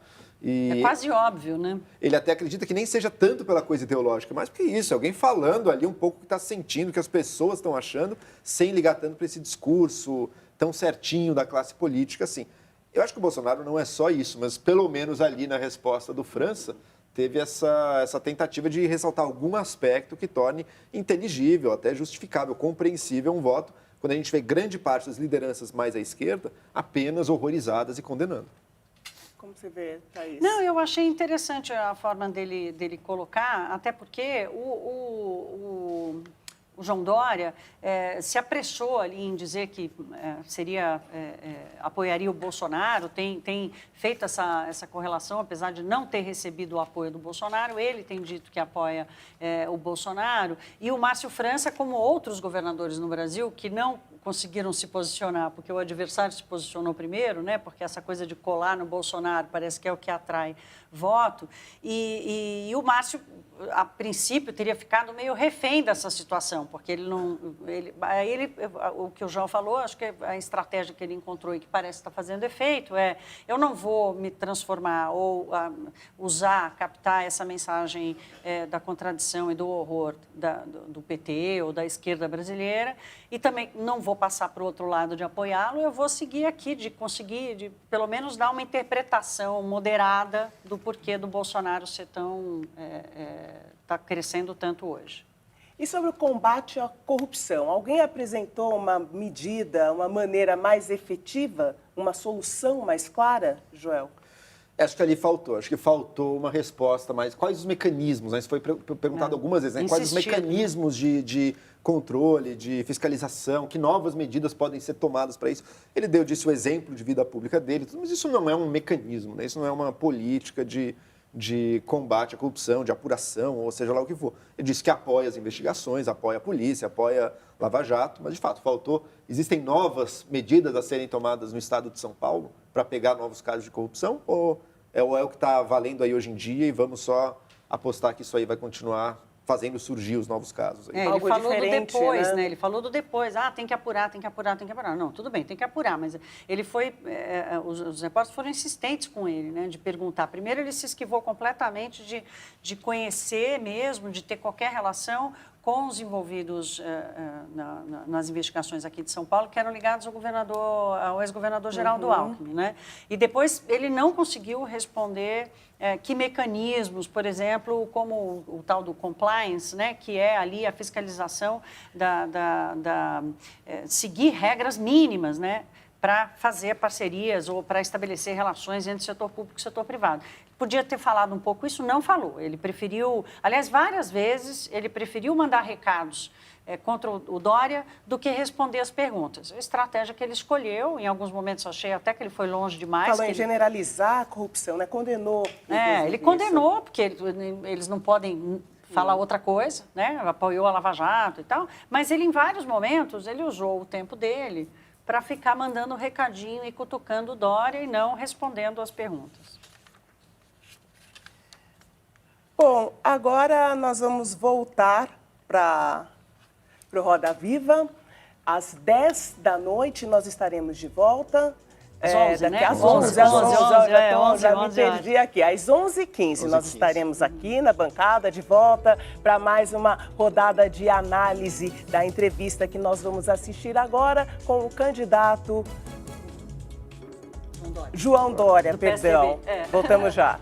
Speaker 11: E
Speaker 12: é quase óbvio, né?
Speaker 11: Ele até acredita que nem seja tanto pela coisa ideológica, mas porque isso, alguém falando ali um pouco o que está sentindo, o que as pessoas estão achando, sem ligar tanto para esse discurso tão certinho da classe política, assim. Eu acho que o Bolsonaro não é só isso, mas pelo menos ali na resposta do França, teve essa tentativa de ressaltar algum aspecto que torne inteligível, até justificável, compreensível um voto, quando a gente vê grande parte das lideranças mais à esquerda apenas horrorizadas e condenando.
Speaker 9: Como você vê, Thaís?
Speaker 12: Não, eu achei interessante a forma dele colocar, até porque o João Dória se apressou ali em dizer que apoiaria o Bolsonaro, tem feito essa correlação, apesar de não ter recebido o apoio do Bolsonaro, ele tem dito que apoia o Bolsonaro, e o Márcio França, como outros governadores no Brasil, que não conseguiram se posicionar, porque o adversário se posicionou primeiro, né? Porque essa coisa de colar no Bolsonaro parece que é o que atrai voto. E o Márcio, a princípio, teria ficado meio refém dessa situação, porque o que o João falou, acho que a estratégia que ele encontrou e que parece estar fazendo efeito eu não vou me transformar ou captar essa mensagem da contradição e do horror do PT ou da esquerda brasileira, e também não vou passar para o outro lado de apoiá-lo, eu vou seguir aqui, de conseguir, pelo menos, dar uma interpretação moderada do porquê do Bolsonaro ser está crescendo tanto hoje.
Speaker 9: E sobre o combate à corrupção, alguém apresentou uma medida, uma maneira mais efetiva, uma solução mais clara, Joel?
Speaker 11: Acho que ali faltou uma resposta mais. Quais os mecanismos? Né? Isso foi perguntado algumas vezes. Né? Quais os mecanismos de controle, de fiscalização, que novas medidas podem ser tomadas para isso? Ele disse o exemplo de vida pública dele, mas isso não é um mecanismo, né? Isso não é uma política de combate à corrupção, de apuração, ou seja lá o que for. Ele disse que apoia as investigações, apoia a polícia, apoia Lava Jato, mas de fato faltou. Existem novas medidas a serem tomadas no estado de São Paulo para pegar novos casos de corrupção? Ou é o que está valendo aí hoje em dia e vamos só apostar que isso aí vai continuar fazendo surgir os novos casos? Aí?
Speaker 12: Ele falou do depois, né? Ele falou do depois. Tem que apurar. Não, tudo bem, tem que apurar, mas ele foi... os repórteres foram insistentes com ele, né? De perguntar. Primeiro, ele se esquivou completamente de conhecer mesmo, de ter qualquer relação com os envolvidos nas investigações aqui de São Paulo, que eram ligados ao ex-governador Geraldo Alckmin, né? E depois ele não conseguiu responder que mecanismos, por exemplo, como o tal do compliance, né, que é ali a fiscalização seguir regras mínimas, né, para fazer parcerias ou para estabelecer relações entre o setor público e o setor privado. Podia ter falado um pouco isso, não falou. Ele preferiu, aliás, várias vezes, ele preferiu mandar recados contra o Dória do que responder as perguntas. A estratégia que ele escolheu, em alguns momentos achei até que ele foi longe demais.
Speaker 9: Falou em generalizar a corrupção, né? Condenou.
Speaker 12: Ele condenou, porque eles não podem falar outra coisa, né? Apoiou a Lava Jato e tal, mas ele, em vários momentos, ele usou o tempo dele para ficar mandando recadinho e cutucando o Dória e não respondendo as perguntas.
Speaker 9: Bom, agora nós vamos voltar para o Roda Viva. Às 10 da noite nós estaremos de volta.
Speaker 12: Às 11,
Speaker 9: daqui
Speaker 12: né?
Speaker 9: às 11, já me
Speaker 12: 11
Speaker 9: perdi aqui. Às 11h15 nós estaremos aqui na bancada de volta para mais uma rodada de análise da entrevista que nós vamos assistir agora com o candidato João Dória, perdão.
Speaker 12: PSDB.
Speaker 9: Voltamos já.